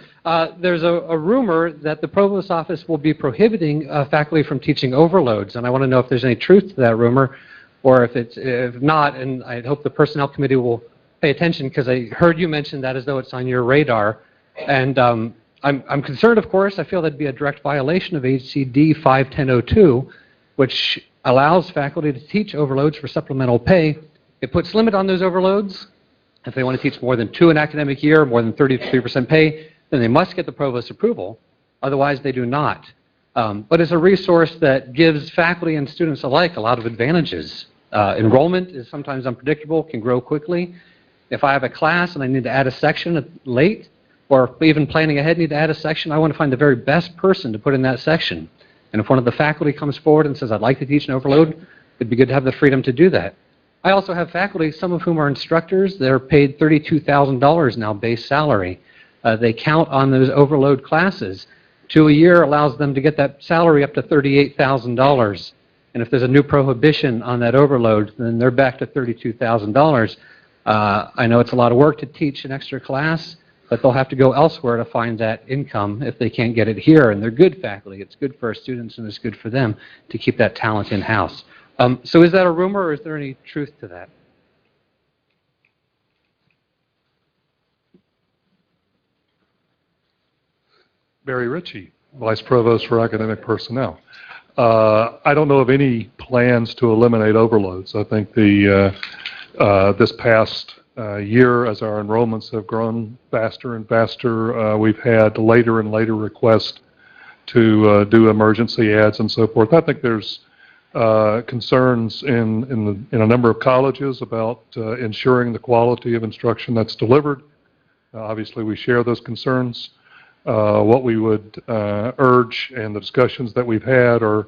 There's a rumor that the Provost's office will be prohibiting faculty from teaching overloads, and I want to know if there's any truth to that rumor, or if not, and I hope the Personnel Committee will pay attention, because I heard you mention that as though it's on your radar. And I'm concerned, of course. I feel that'd be a direct violation of HCD 51002, which allows faculty to teach overloads for supplemental pay. It puts limit on those overloads. If they want to teach more than 2 an academic year, more than 33% pay, then they must get the provost's approval. Otherwise, they do not. But it's a resource that gives faculty and students alike a lot of advantages. Enrollment is sometimes unpredictable, can grow quickly. If I have a class and I need to add a section late, or even planning ahead need to add a section, I want to find the very best person to put in that section. And if one of the faculty comes forward and says, I'd like to teach an overload, it'd be good to have the freedom to do that. I also have faculty, some of whom are instructors. They're paid $32,000 now base salary. They count on those overload classes. 2 a year allows them to get that salary up to $38,000. And if there's a new prohibition on that overload, then they're back to $32,000. I know it's a lot of work to teach an extra class, but they'll have to go elsewhere to find that income if they can't get it here. And they're good faculty. It's good for our students, and it's good for them to keep that talent in-house. So is that a rumor, or is there any truth to that? Barry Ritchie, Vice Provost for Academic Personnel. I don't know of any plans to eliminate overloads. I think this past year, as our enrollments have grown faster and faster, we've had later and later requests to do emergency ads and so forth. I think there's concerns in a number of colleges about ensuring the quality of instruction that's delivered. Obviously, we share those concerns. What we would urge, and the discussions that we've had, are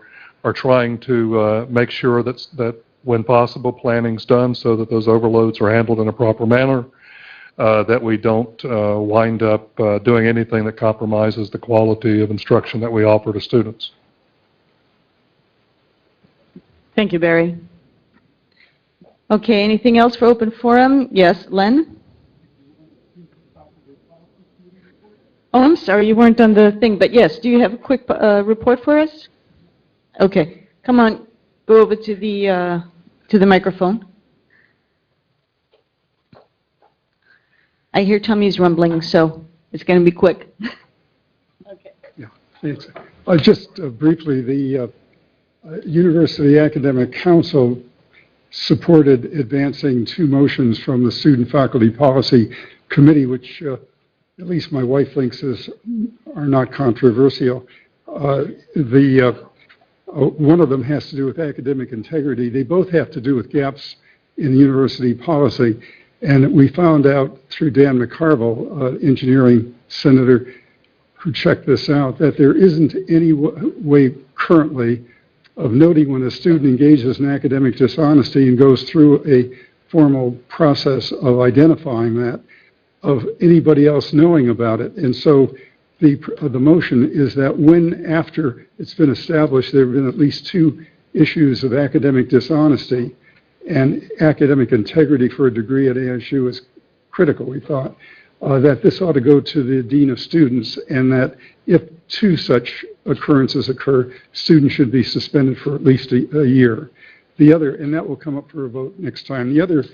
trying to make sure that when possible, planning's done so that those overloads are handled in a proper manner, that we don't wind up doing anything that compromises the quality of instruction that we offer to students. Thank you, Barry. Okay, anything else for open forum? Yes, Len? Oh, I'm sorry, you weren't on the thing, but yes, do you have a quick report for us? Okay, come on, go over to the microphone. I hear tummies rumbling, so it's going to be quick. Yeah, thanks. Just briefly, the University Academic Council supported advancing 2 motions from the Student Faculty Policy Committee, which at least my wife thinks are not controversial. One of them has to do with academic integrity. They both have to do with gaps in university policy. And we found out through Dan McCarville, engineering senator, who checked this out, that there isn't any way currently of noting when a student engages in academic dishonesty and goes through a formal process of identifying that, of anybody else knowing about it. And so the motion is that when, after it's been established, there have been at least 2 issues of academic dishonesty, and academic integrity for a degree at ASU is critical, we thought, that this ought to go to the Dean of Students, and that if 2 such occurrences occur, students should be suspended for at least a year. The other, and that will come up for a vote next time, the other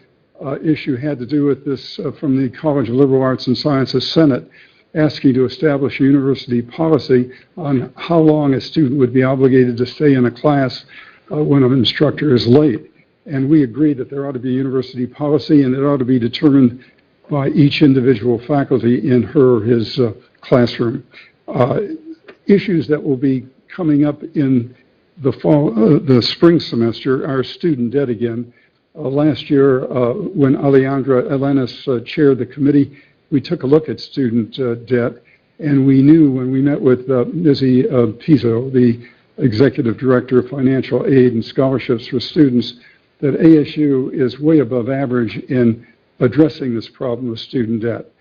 issue had to do with this from the College of Liberal Arts and Sciences Senate, asking to establish a university policy on how long a student would be obligated to stay in a class when an instructor is late. And we agree that there ought to be a university policy, and it ought to be determined by each individual faculty in her or his classroom. Issues that will be coming up in the fall, the spring semester are student debt again. Last year, when Alejandra Elenis chaired the committee, we took a look at student debt, and we knew when we met with Mizzy Pizzo, the Executive Director of Financial Aid and Scholarships for Students, that ASU is way above average in addressing this problem of student debt.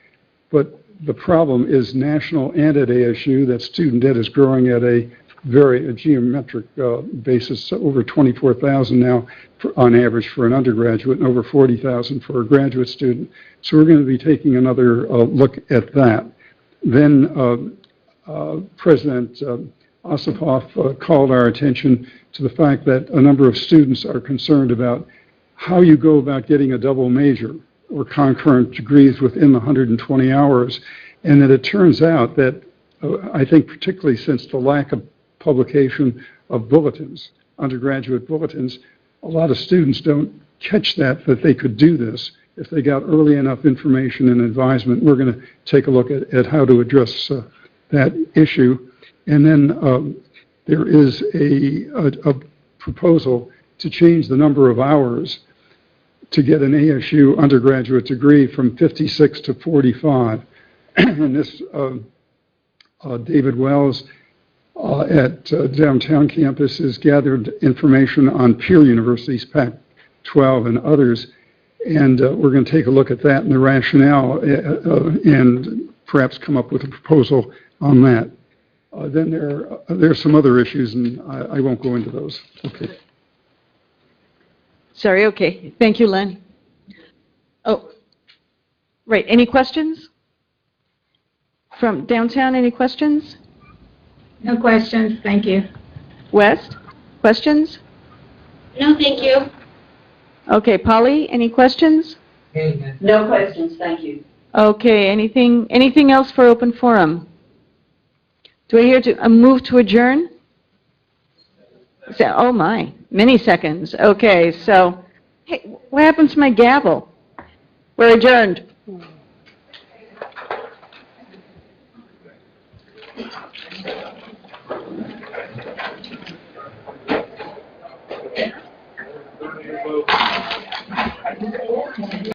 But the problem is national and at ASU, that student debt is growing at a very geometric basis, over 24,000 now on average for an undergraduate and over 40,000 for a graduate student. So we're going to be taking another look at that. Then President Osipov called our attention to the fact that a number of students are concerned about how you go about getting a double major or concurrent degrees within 120 hours, and that it turns out that I think particularly since the lack of publication of bulletins undergraduate bulletins. A lot of students don't catch that they could do this. If they got early enough information and advisement, we're going to take a look at how to address that issue. And then there is a proposal to change the number of hours to get an ASU undergraduate degree from 56 to 45. And this, David Wells at downtown campus has gathered information on peer universities, Pac-12 and others, and we're going to take a look at that and the rationale and perhaps come up with a proposal on that. Then there are some other issues, and I won't go into those. Okay. Sorry, okay. Thank you, Len. Oh, right. Any questions? From downtown, any questions? No questions, thank you. West, questions? No, thank you. Okay, Polly, any questions? No questions, thank you. Okay, anything else for open forum? Do I hear a move to adjourn? Oh my, many seconds. Okay, so, hey, what happened to my gavel? We're adjourned.